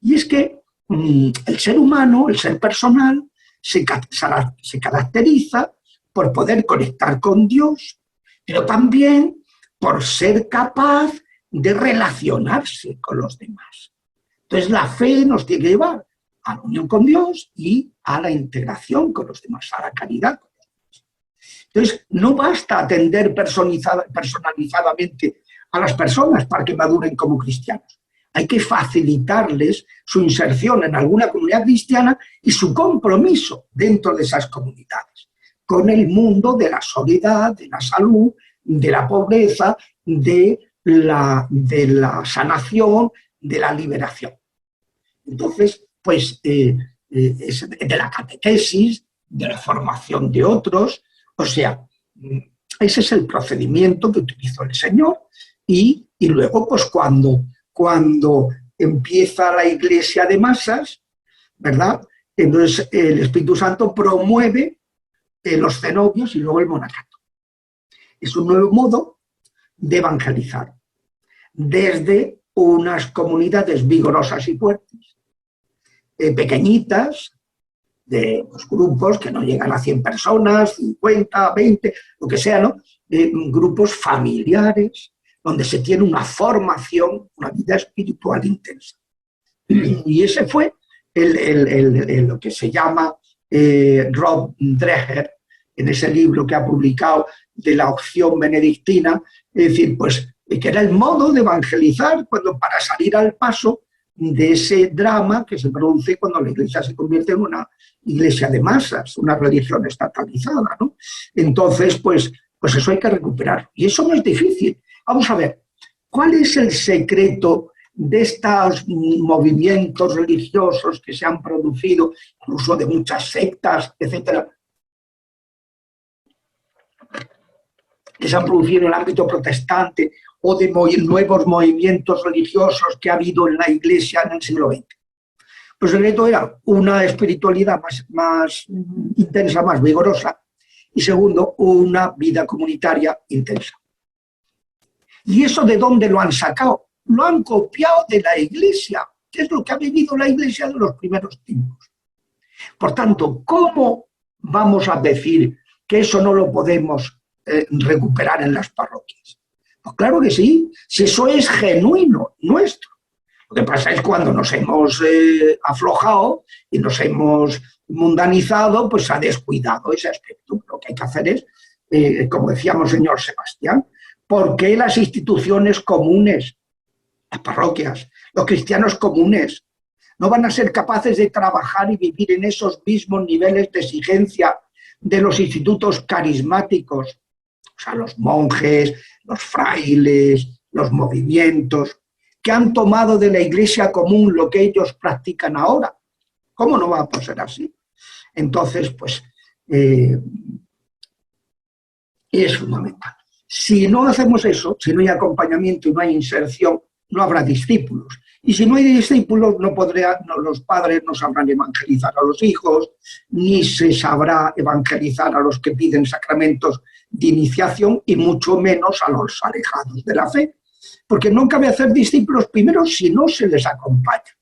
Y es que el ser humano, el ser personal, se caracteriza por poder conectar con Dios, pero también por ser capaz de relacionarse con los demás. Entonces la fe nos tiene que llevar a la unión con Dios y a la integración con los demás, a la caridad con los demás. Entonces no basta atender personalizadamente a las personas para que maduren como cristianos. Hay que facilitarles su inserción en alguna comunidad cristiana y su compromiso dentro de esas comunidades, con el mundo de la soledad, de la salud, de la pobreza, de la sanación, de la liberación. Entonces, pues, de la catequesis, de la formación de otros, o sea, ese es el procedimiento que utilizó el Señor y luego, pues, cuando empieza la iglesia de masas, ¿verdad? Entonces el Espíritu Santo promueve los cenobios y luego el monacato. Es un nuevo modo de evangelizar desde unas comunidades vigorosas y fuertes, pequeñitas, de grupos que no llegan a 100 personas, 50, 20, lo que sea, ¿no? Grupos familiares, donde se tiene una formación, una vida espiritual intensa. Y ese fue lo que se llama Rob Dreher, en ese libro que ha publicado de la opción benedictina, es decir, pues que era el modo de evangelizar para salir al paso de ese drama que se produce cuando la iglesia se convierte en una iglesia de masas, una religión estatalizada, ¿no? Entonces, pues eso hay que recuperar. Y eso no es difícil. Vamos a ver, ¿cuál es el secreto de estos movimientos religiosos que se han producido, incluso de muchas sectas, etcétera, que se han producido en el ámbito protestante o de nuevos movimientos religiosos que ha habido en la Iglesia en el siglo XX. Pues el secreto era una espiritualidad más intensa, más vigorosa, y segundo, una vida comunitaria intensa. ¿Y eso de dónde lo han sacado? Lo han copiado de la Iglesia, que es lo que ha vivido la Iglesia de los primeros tiempos. Por tanto, ¿cómo vamos a decir que eso no lo podemos recuperar en las parroquias? Pues claro que sí, si eso es genuino, nuestro. Lo que pasa es cuando nos hemos aflojado y nos hemos mundanizado, pues ha descuidado ese aspecto. Lo que hay que hacer es, como decíamos señor Sebastián, ¿por qué las instituciones comunes, las parroquias, los cristianos comunes, no van a ser capaces de trabajar y vivir en esos mismos niveles de exigencia de los institutos carismáticos? O sea, los monjes, los frailes, los movimientos, que han tomado de la Iglesia común lo que ellos practican ahora. ¿Cómo no va a ser así? Entonces, pues, es fundamental. Si no hacemos eso, si no hay acompañamiento y no hay inserción, no habrá discípulos. Y si no hay discípulos, los padres no sabrán evangelizar a los hijos, ni se sabrá evangelizar a los que piden sacramentos de iniciación, y mucho menos a los alejados de la fe. Porque no cabe hacer discípulos primero si no se les acompaña.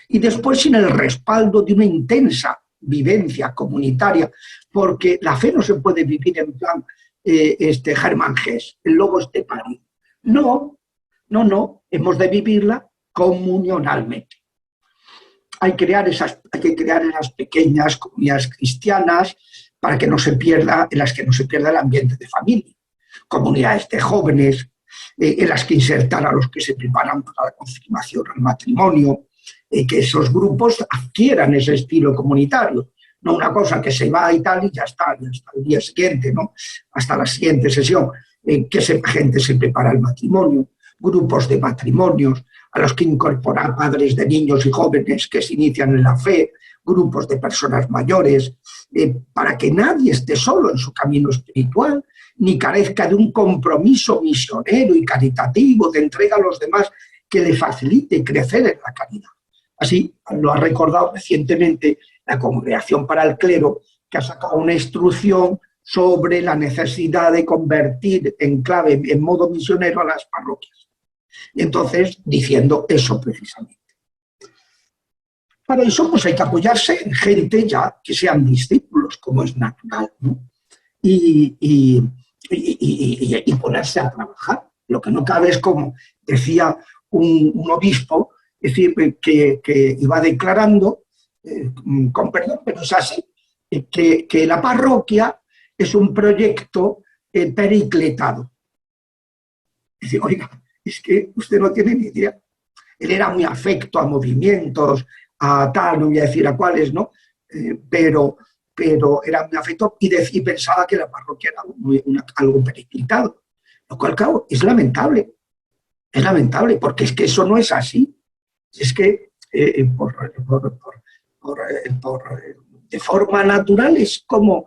Y después sin el respaldo de una intensa vivencia comunitaria, porque la fe no se puede vivir en plan Germán Gess, el lobo estepario. No, hemos de vivirla comunionalmente. Hay que crear esas pequeñas comunidades cristianas para que no se pierda, en las que no se pierda el ambiente de familia. Comunidades de jóvenes, en las que insertar a los que se preparan para la confirmación, al matrimonio, que esos grupos adquieran ese estilo comunitario. No una cosa que se va y tal y ya está el día siguiente, ¿no? Hasta la siguiente sesión, que gente se prepara el matrimonio, grupos de matrimonios a los que incorporar padres de niños y jóvenes que se inician en la fe, grupos de personas mayores, para que nadie esté solo en su camino espiritual, ni carezca de un compromiso misionero y caritativo de entrega a los demás que le facilite crecer en la caridad. Así lo ha recordado recientemente la Congregación para el Clero, que ha sacado una instrucción sobre la necesidad de convertir en modo misionero a las parroquias. Y entonces, diciendo eso precisamente. Para eso pues hay que apoyarse en gente ya que sean discípulos, como es natural, ¿no? Y ponerse a trabajar. Lo que no cabe es, como decía un obispo, es decir, que iba declarando, con perdón, pero es así, que la parroquia es un proyecto pericletado. Dice, oiga, es que usted no tiene ni idea. Él era muy afecto a movimientos, a tal, no voy a decir a cuáles, ¿no? Pero era muy afecto y pensaba que la parroquia era algo periclitado. Lo cual, claro, es lamentable, porque es que eso no es así. Es que de forma natural es como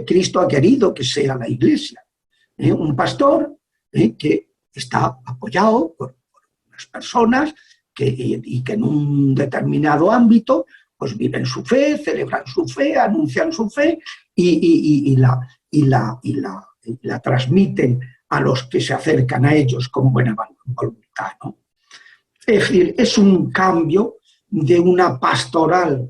Cristo ha querido que sea la Iglesia. Un pastor que está apoyado por unas personas y que en un determinado ámbito pues viven su fe, celebran su fe, anuncian su fe y la transmiten a los que se acercan a ellos con buena voluntad, ¿no? Es decir, es un cambio de una pastoral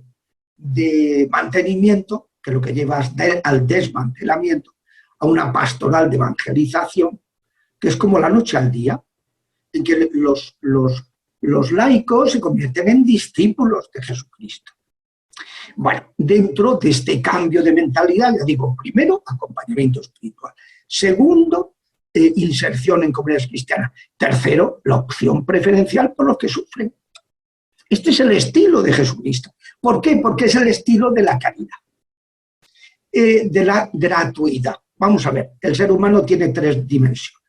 de mantenimiento, que lo que lleva al desmantelamiento, a una pastoral de evangelización, que es como la noche al día, en que los laicos se convierten en discípulos de Jesucristo. Bueno, dentro de este cambio de mentalidad, ya digo, primero, acompañamiento espiritual. Segundo, inserción en comunidades cristianas. Tercero, la opción preferencial por los que sufren. Este es el estilo de Jesucristo. ¿Por qué? Porque es el estilo de la caridad, de la gratuidad. Vamos a ver, el ser humano tiene tres dimensiones.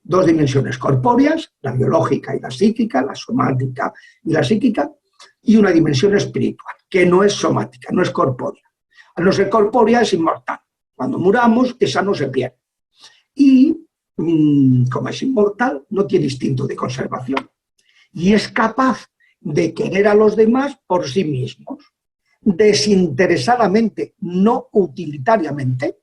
Dos dimensiones corpóreas, la biológica y la psíquica, la somática y la psíquica, y una dimensión espiritual, que no es somática, no es corpórea. Al no ser corpórea es inmortal. Cuando muramos, esa no se pierde. Y como es inmortal, no tiene instinto de conservación y es capaz de querer a los demás por sí mismos, desinteresadamente, no utilitariamente,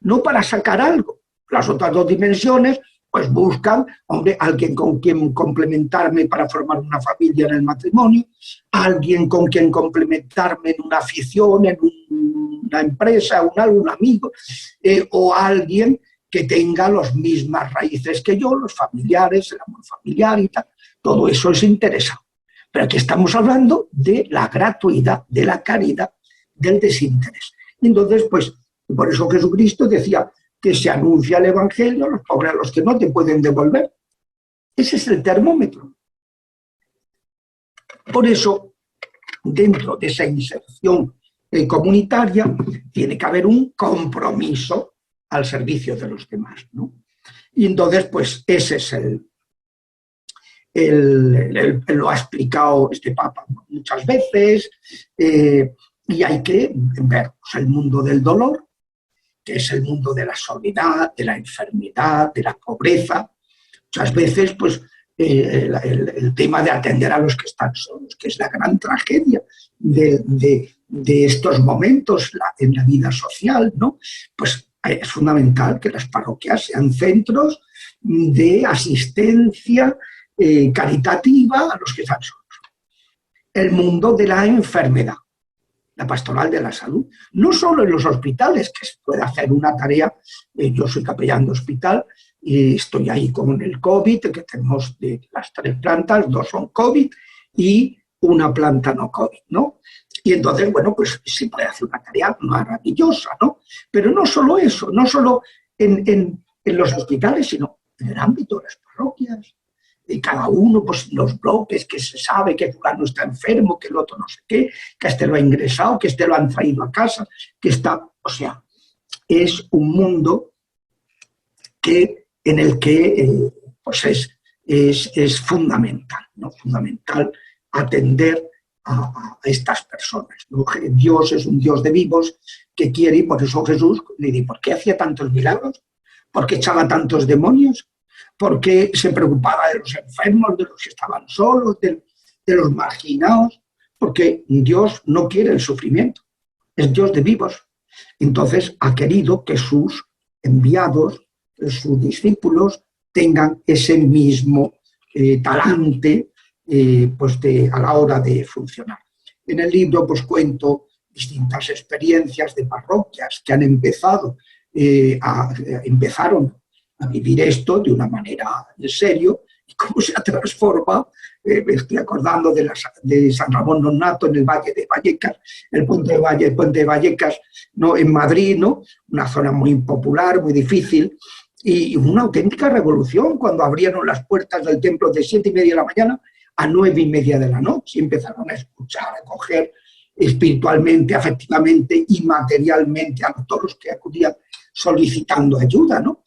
no para sacar algo. Las otras dos dimensiones pues buscan, hombre, alguien con quien complementarme para formar una familia en el matrimonio, alguien con quien complementarme en una afición, en una empresa, un amigo, o alguien que tenga las mismas raíces que yo, los familiares, el amor familiar y tal. Todo eso es interesante. Pero aquí estamos hablando de la gratuidad, de la caridad, del desinterés. Entonces, pues, por eso Jesucristo decía que se anuncia el Evangelio a los pobres, a los que no te pueden devolver. Ese es el termómetro. Por eso, dentro de esa inserción comunitaria, tiene que haber un compromiso al servicio de los demás, ¿no? Y entonces, pues, ese es lo ha explicado este Papa muchas veces, y hay que ver pues, el mundo del dolor, que es el mundo de la soledad, de la enfermedad, de la pobreza. Muchas veces, pues, el tema de atender a los que están solos, que es la gran tragedia de estos momentos en la vida social, ¿no? Pues es fundamental que las parroquias sean centros de asistencia caritativa a los que están solos. El mundo de la enfermedad, la pastoral de la salud, no solo en los hospitales, que se puede hacer una tarea, yo soy capellán de hospital y estoy ahí con el COVID, que tenemos de las 3 plantas, 2 son COVID y una planta no COVID, ¿no? Y entonces, bueno, pues se puede hacer una tarea maravillosa, ¿no? Pero no solo eso, no solo en los hospitales, sino en el ámbito de las parroquias, y cada uno, pues los bloques, que se sabe que fulano está enfermo, que el otro no sé qué, que este lo ha ingresado, que este lo han traído a casa, que está, o sea, es un mundo en el que pues es fundamental, ¿no? Fundamental atender a estas personas, ¿no? Dios es un Dios de vivos que quiere, y por eso Jesús le dice, ¿por qué hacía tantos milagros? ¿Por qué echaba tantos demonios? ¿Por qué se preocupaba de los enfermos, de los que estaban solos, de los marginados? Porque Dios no quiere el sufrimiento, es Dios de vivos. Entonces ha querido que sus enviados, sus discípulos, tengan ese mismo talante pues a la hora de funcionar. En el libro pues cuento distintas experiencias de parroquias que han empezaron a vivir esto de una manera en serio, y cómo se ha transformado. Me estoy acordando de San Ramón Nonnato en el Valle de Vallecas, el puente de Vallecas, ¿no? En Madrid, ¿no? Una zona muy impopular, muy difícil, y una auténtica revolución cuando abrieron las puertas del templo de 7:30 de la mañana a 9:30 de la noche, y empezaron a escuchar, a acoger espiritualmente, afectivamente y materialmente a todos los que acudían solicitando ayuda, ¿no?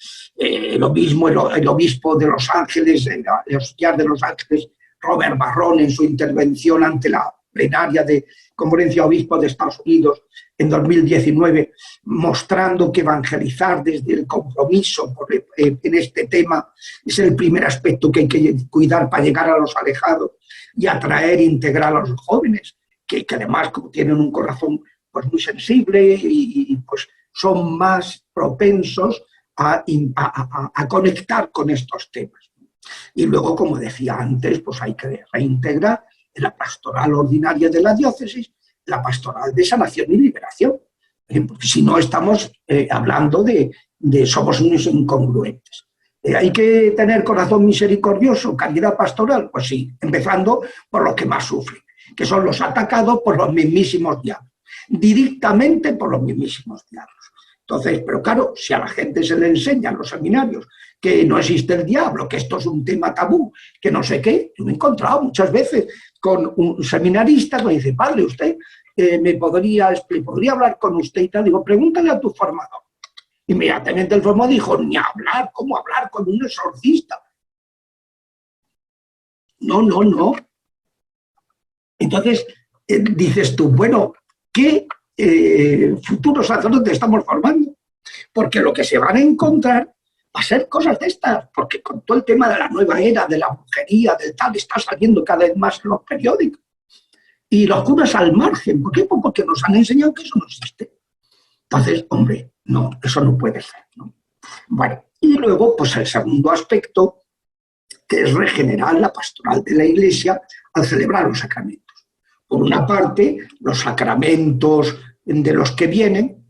Lo mismo el obispo de Los Ángeles, el auxiliar de Los Ángeles, Robert Barron, en su intervención ante la plenaria de Conferencia de Obispos de Estados Unidos en 2019, mostrando que evangelizar desde el compromiso en este tema es el primer aspecto que hay que cuidar para llegar a los alejados y atraer e integrar a los jóvenes, que además como tienen un corazón pues, muy sensible y pues son más propensos a conectar con estos temas. Y luego, como decía antes, pues hay que reintegrar en la pastoral ordinaria de la diócesis la pastoral de sanación y liberación. Porque si no estamos hablando somos unos incongruentes. ¿Hay que tener corazón misericordioso, caridad pastoral? Pues sí, empezando por los que más sufren, que son los atacados por los mismísimos diablos, directamente por los mismísimos diablos. Entonces, pero claro, si a la gente se le enseña en los seminarios que no existe el diablo, que esto es un tema tabú, que no sé qué, yo me he encontrado muchas veces con un seminarista que me dice, padre, usted podría hablar con usted y tal. Digo, pregúntale a tu formador. Inmediatamente el formador dijo, ni hablar, ¿cómo hablar con un exorcista? No. Entonces, dices tú, bueno, ¿qué futuros sacerdotes estamos formando? Porque lo que se van a encontrar va a ser cosas de estas, porque con todo el tema de la nueva era, de la brujería, del tal, está saliendo cada vez más en los periódicos. Y los curas al margen. ¿Por qué? Pues porque nos han enseñado que eso no existe. Entonces, hombre, no, eso no puede ser, ¿no? Bueno, y luego, pues el segundo aspecto, que es regenerar la pastoral de la Iglesia al celebrar los sacramentos. Por una parte, los sacramentos de los que vienen,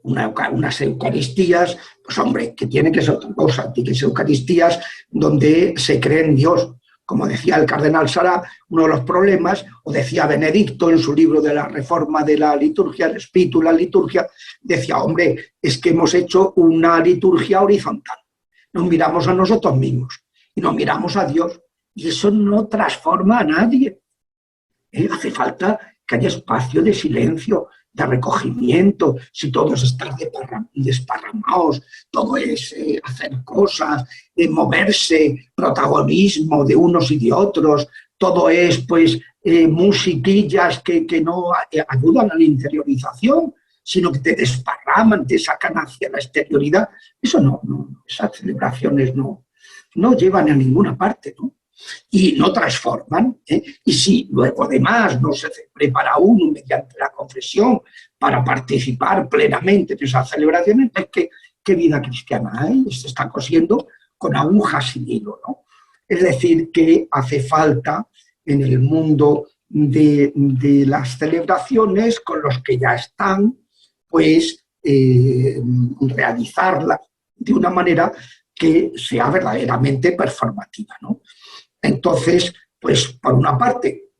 unas Eucaristías, pues hombre, que tiene que ser otra cosa, tiene que ser Eucaristías donde se cree en Dios. Como decía el cardenal Sará, uno de los problemas, o decía Benedicto en su libro de la reforma de la liturgia, el espíritu de la liturgia, decía, hombre, es que hemos hecho una liturgia horizontal. Nos miramos a nosotros mismos y nos miramos a Dios, y eso no transforma a nadie. Hace falta que haya espacio de silencio, de recogimiento. Si todos están desparramados, todo es hacer cosas, moverse, protagonismo de unos y de otros, todo es pues musiquillas que no ayudan a la interiorización, sino que te desparraman, te sacan hacia la exterioridad. Eso no, esas celebraciones no llevan a ninguna parte, ¿no? Y no transforman, y si luego además no se prepara uno mediante la confesión para participar plenamente en esas celebraciones, es que ¿qué vida cristiana hay? Se está cosiendo con agujas sin hilo, ¿no? Es decir, que hace falta en el mundo de las celebraciones con los que ya están, pues realizarlas de una manera que sea verdaderamente performativa, ¿no? Entonces, pues por una parte,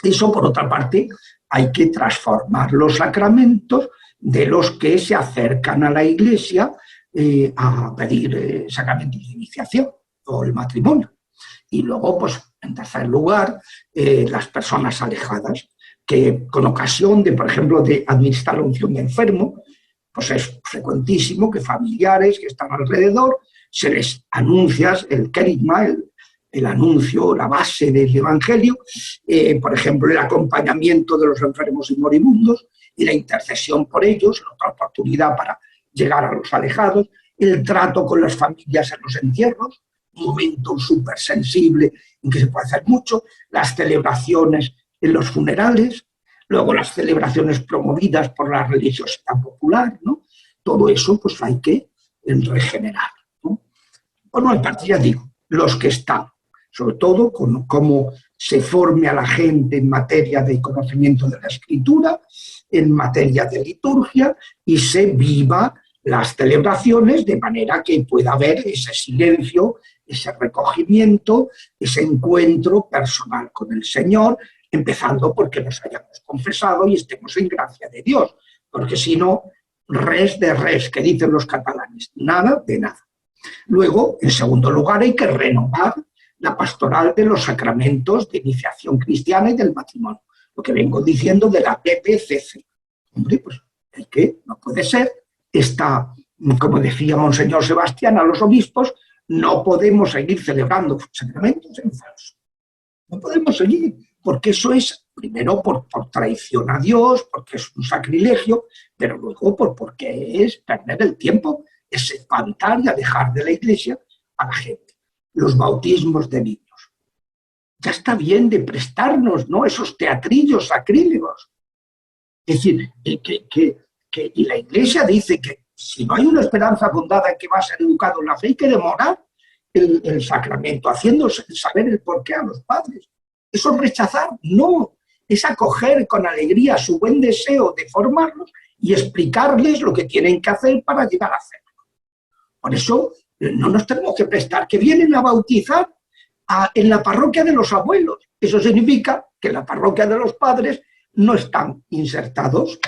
eso, por otra parte, hay que transformar los sacramentos de los que se acercan a la Iglesia a pedir sacramentos de iniciación o el matrimonio. Y luego, pues, en tercer lugar, las personas alejadas, que con ocasión de, por ejemplo, de administrar la unción de enfermo, pues es frecuentísimo que familiares que están alrededor se les anuncia el querigma, el anuncio, la base del Evangelio, por ejemplo, el acompañamiento de los enfermos y moribundos y la intercesión por ellos, otra oportunidad para llegar a los alejados, el trato con las familias en los entierros, un momento súper sensible en que se puede hacer mucho, las celebraciones en los funerales, luego las celebraciones promovidas por la religiosidad popular, ¿no? Todo eso pues hay que regenerar, ¿no? Bueno, en parte ya digo, los que están, sobre todo con cómo se forme a la gente en materia de conocimiento de la Escritura, en materia de liturgia, y se viva las celebraciones de manera que pueda haber ese silencio, ese recogimiento, ese encuentro personal con el Señor, empezando porque nos hayamos confesado y estemos en gracia de Dios, porque si no, res de res, que dicen los catalanes, nada de nada. Luego, en segundo lugar, hay que renovar la pastoral de los sacramentos de iniciación cristiana y del matrimonio, lo que vengo diciendo de la PPCC. Hombre, pues es que no puede ser, está, como decía Monseñor Sebastián a los obispos, no podemos seguir celebrando sacramentos en falso. No podemos seguir, porque eso es, primero, por traición a Dios, porque es un sacrilegio, pero luego porque es perder el tiempo, es espantar y alejar de la Iglesia a la gente. Los bautismos de niños. Ya está bien de prestarnos, ¿no?, esos teatrillos sacrílegos. Es decir, y la Iglesia dice que si no hay una esperanza fundada en que va a ser educado en la fe, hay que demorar el sacramento, haciéndose saber el porqué a los padres. ¿Eso es rechazar? No, es acoger con alegría su buen deseo de formarlos y explicarles lo que tienen que hacer para llegar a hacerlo. Por eso no nos tenemos que prestar, que vienen a bautizar en la parroquia de los abuelos. Eso significa que en la parroquia de los padres no están insertados.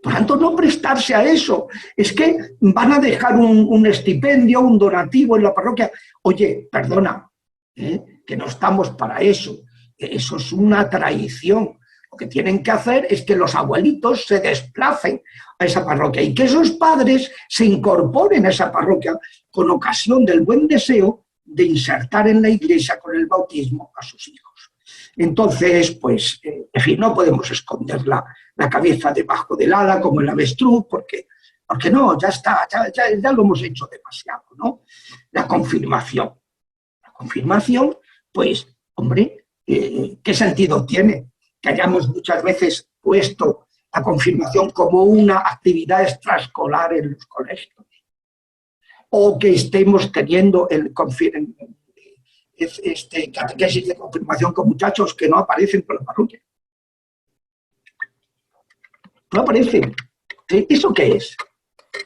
Por tanto, no prestarse a eso. Es que van a dejar un estipendio, un donativo en la parroquia. Oye, perdona, que no estamos para eso. Eso es una traición. Lo que tienen que hacer es que los abuelitos se desplacen a esa parroquia y que esos padres se incorporen a esa parroquia con ocasión del buen deseo de insertar en la Iglesia con el bautismo a sus hijos. Entonces, pues, en fin, no podemos esconder la cabeza debajo del ala como el avestruz, porque porque no, ya está, ya lo hemos hecho demasiado, ¿no? La confirmación. La confirmación, pues, hombre, ¿qué sentido tiene? Que hayamos muchas veces puesto la confirmación como una actividad extraescolar en los colegios, o que estemos teniendo catequesis de confirmación con muchachos que no aparecen por la parroquia. No aparecen. ¿Eso qué es?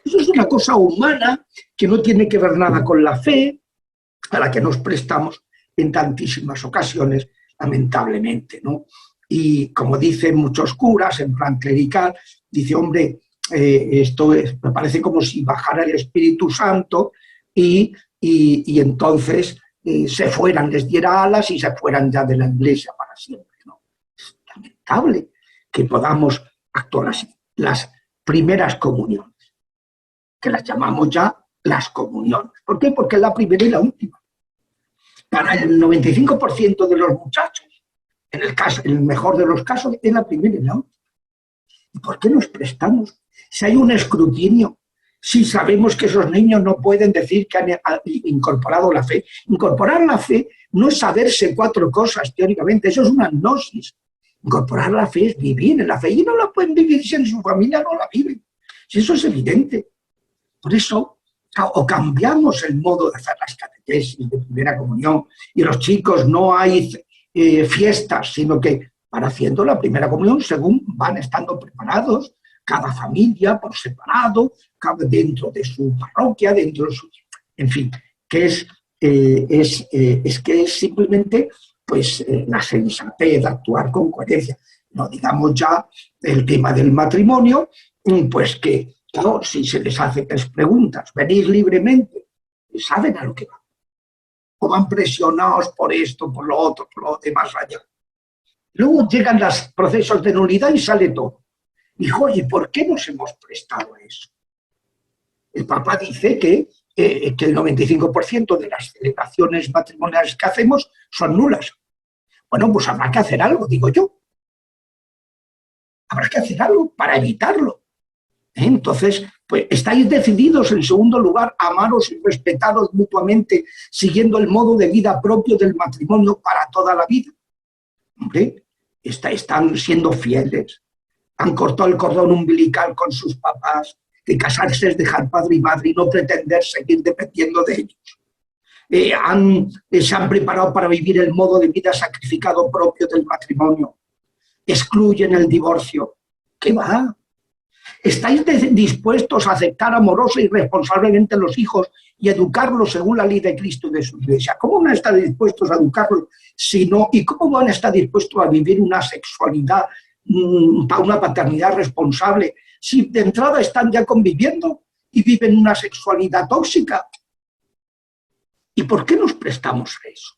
Eso es una cosa humana que no tiene que ver nada con la fe, a la que nos prestamos en tantísimas ocasiones, lamentablemente, ¿no? Y como dicen muchos curas, en plan clerical, dice, hombre, me parece como si bajara el Espíritu Santo y entonces se fueran, les diera alas y se fueran ya de la Iglesia para siempre, ¿no? Es lamentable que podamos actuar así. Las primeras comuniones, que las llamamos ya las comuniones. ¿Por qué? Porque es la primera y la última. Para el 95% de los muchachos, en el mejor de los casos, es la primera y la última. ¿Y por qué nos prestamos? Si hay un escrutinio, si sabemos que esos niños no pueden decir que han incorporado la fe. Incorporar la fe no es saberse 4 cosas teóricamente, eso es una gnosis. Incorporar la fe es vivir en la fe, y no la pueden vivir si en su familia no la viven. Si eso es evidente. Por eso, o cambiamos el modo de hacer las catequesis de primera comunión, y los chicos no hay fiestas, sino que van haciendo la primera comunión según van estando preparados, cada familia por separado, dentro de su parroquia, dentro de su... En fin, que es simplemente pues, la sensatez, actuar con coherencia. No digamos ya el tema del matrimonio, pues que, claro, si se les hace 3 preguntas, ¿venís libremente? ¿Saben a lo que van? ¿O van presionados por esto, por lo otro, por lo demás allá? Luego llegan los procesos de nulidad y sale todo. Dijo, oye, ¿por qué nos hemos prestado a eso? El Papa dice que el 95% de las celebraciones matrimoniales que hacemos son nulas. Bueno, pues habrá que hacer algo, digo yo. Habrá que hacer algo para evitarlo. Entonces, pues estáis decididos, en segundo lugar, a amaros y respetaros mutuamente, siguiendo el modo de vida propio del matrimonio para toda la vida. Hombre, están siendo fieles. Han cortado el cordón umbilical con sus papás, que casarse es dejar padre y madre y no pretender seguir dependiendo de ellos. Se han preparado para vivir el modo de vida sacrificado propio del matrimonio. Excluyen el divorcio. ¿Qué va? ¿Estáis dispuestos a aceptar amorosa y responsablemente los hijos y educarlos según la ley de Cristo y de su Iglesia? ¿Cómo van a estar dispuestos a educarlos si no? ¿Y cómo van a estar dispuestos a vivir una sexualidad, una paternidad responsable, si de entrada están ya conviviendo y viven una sexualidad tóxica? ¿Y por qué nos prestamos a eso?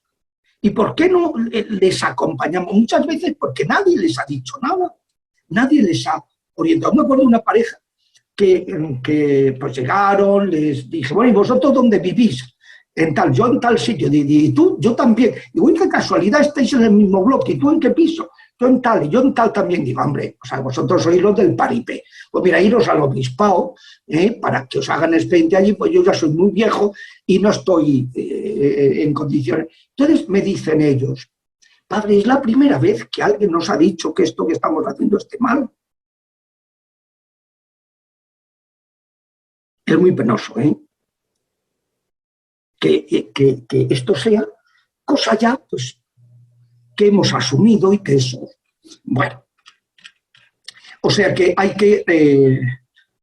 ¿Y por qué no les acompañamos? Muchas veces porque nadie les ha dicho nada, nadie les ha orientado. Me acuerdo de una pareja que pues llegaron, les dije, bueno, ¿y vosotros dónde vivís? Yo en tal sitio, y tú, yo también. Digo, ¿y qué casualidad estáis en el mismo bloque? ¿Y tú en qué piso? Yo en tal, y yo en tal también. Digo, hombre, o sea, vosotros sois los del paripé. Pues mira, iros al obispado, para que os hagan expediente allí, pues yo ya soy muy viejo y no estoy en condiciones. Entonces me dicen ellos, padre, es la primera vez que alguien nos ha dicho que esto que estamos haciendo esté mal. Es muy penoso, ¿eh? Que esto sea cosa ya, pues, que hemos asumido y que eso... Bueno, o sea que hay que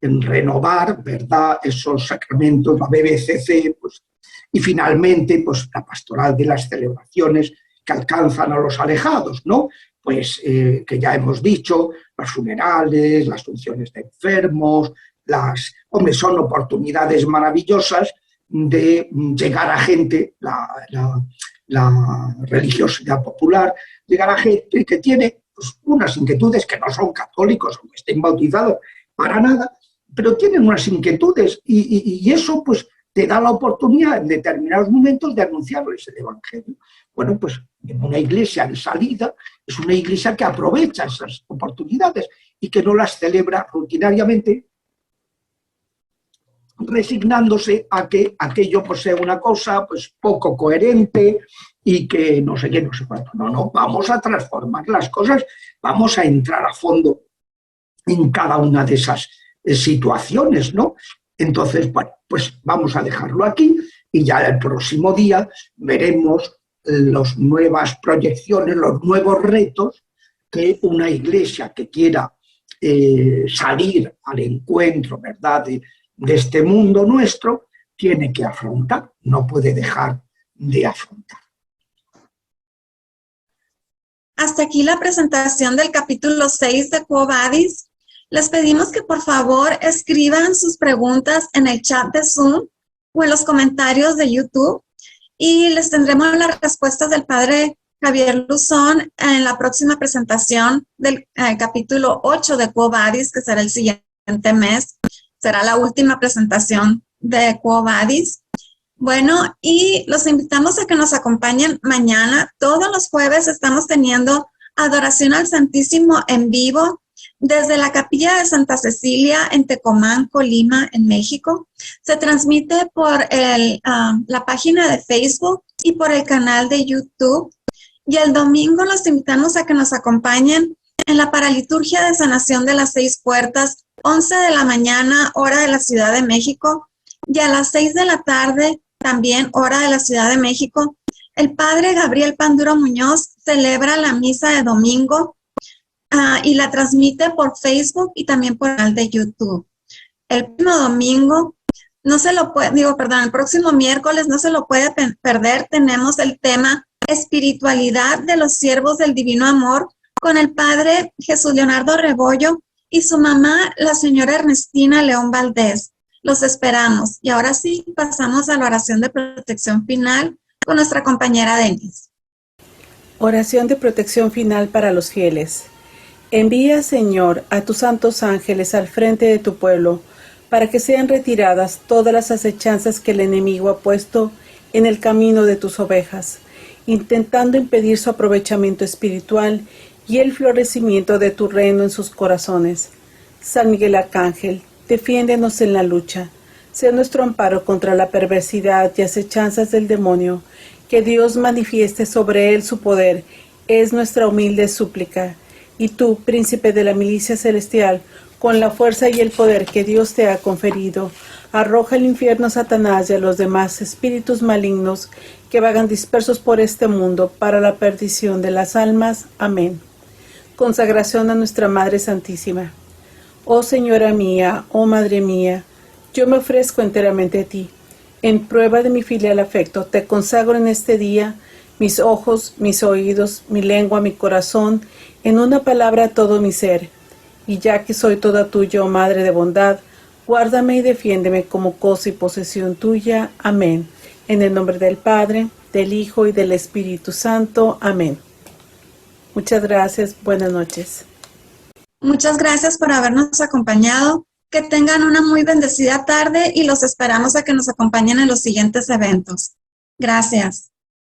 renovar, ¿verdad?, esos sacramentos, la BBCC, pues, y finalmente, pues, la pastoral de las celebraciones que alcanzan a los alejados, ¿no? Pues, que ya hemos dicho, los funerales, las funciones de enfermos, hombre, son oportunidades maravillosas de llegar a gente, la religiosidad popular, llegar a gente que tiene pues, unas inquietudes que no son católicos, aunque estén bautizados para nada, pero tienen unas inquietudes y eso pues te da la oportunidad en determinados momentos de anunciarles el Evangelio. Bueno, pues en una iglesia de salida es una iglesia que aprovecha esas oportunidades y que no las celebra rutinariamente resignándose a que aquello pues, sea una cosa pues, poco coherente y que no sé qué, no sé cuánto. No, vamos a transformar las cosas, vamos a entrar a fondo en cada una de esas situaciones, ¿no? Entonces, bueno, pues vamos a dejarlo aquí y ya el próximo día veremos las nuevas proyecciones, los nuevos retos que una iglesia que quiera salir al encuentro, ¿verdad?, de este mundo nuestro, tiene que afrontar, no puede dejar de afrontar. Hasta aquí la presentación del capítulo 6 de Quo Vadis. Les pedimos que por favor escriban sus preguntas en el chat de Zoom o en los comentarios de YouTube y les tendremos las respuestas del Padre Javier Luzón en la próxima presentación del capítulo 8 de Quo Vadis, que será el siguiente mes. Será la última presentación de Quo Vadis. Bueno, y los invitamos a que nos acompañen mañana. Todos los jueves estamos teniendo adoración al Santísimo en vivo desde la Capilla de Santa Cecilia en Tecomán, Colima, en México. Se transmite por la página de Facebook y por el canal de YouTube. Y el domingo los invitamos a que nos acompañen en la paraliturgia de sanación de las 6 puertas, 11 de la mañana, hora de la Ciudad de México, y a las 6 de la tarde, también hora de la Ciudad de México, el Padre Gabriel Panduro Muñoz celebra la misa de domingo y la transmite por Facebook y también por el canal de YouTube. El próximo domingo, el próximo miércoles no se lo puede perder, tenemos el tema Espiritualidad de los Siervos del Divino Amor con el Padre Jesús Leonardo Rebollo y su mamá, la señora Ernestina León Valdés. Los esperamos. Y ahora sí, pasamos a la oración de protección final con nuestra compañera Denise. Oración de protección final para los fieles. Envía, Señor, a tus santos ángeles al frente de tu pueblo, para que sean retiradas todas las acechanzas que el enemigo ha puesto en el camino de tus ovejas, intentando impedir su aprovechamiento espiritual y el florecimiento de tu reino en sus corazones. San Miguel Arcángel, defiéndenos en la lucha. Sea nuestro amparo contra la perversidad y acechanzas del demonio. Que Dios manifieste sobre él su poder, es nuestra humilde súplica. Y tú, príncipe de la milicia celestial, con la fuerza y el poder que Dios te ha conferido, arroja al infierno a Satanás y a los demás espíritus malignos que vagan dispersos por este mundo para la perdición de las almas. Amén. Consagración a nuestra Madre Santísima. Oh Señora mía, oh Madre mía, yo me ofrezco enteramente a ti. En prueba de mi filial afecto, te consagro en este día mis ojos, mis oídos, mi lengua, mi corazón, en una palabra todo mi ser. Y ya que soy toda tuya, oh Madre de bondad, guárdame y defiéndeme como cosa y posesión tuya. Amén. En el nombre del Padre, del Hijo y del Espíritu Santo. Amén. Muchas gracias. Buenas noches. Muchas gracias por habernos acompañado. Que tengan una muy bendecida tarde y los esperamos a que nos acompañen en los siguientes eventos. Gracias.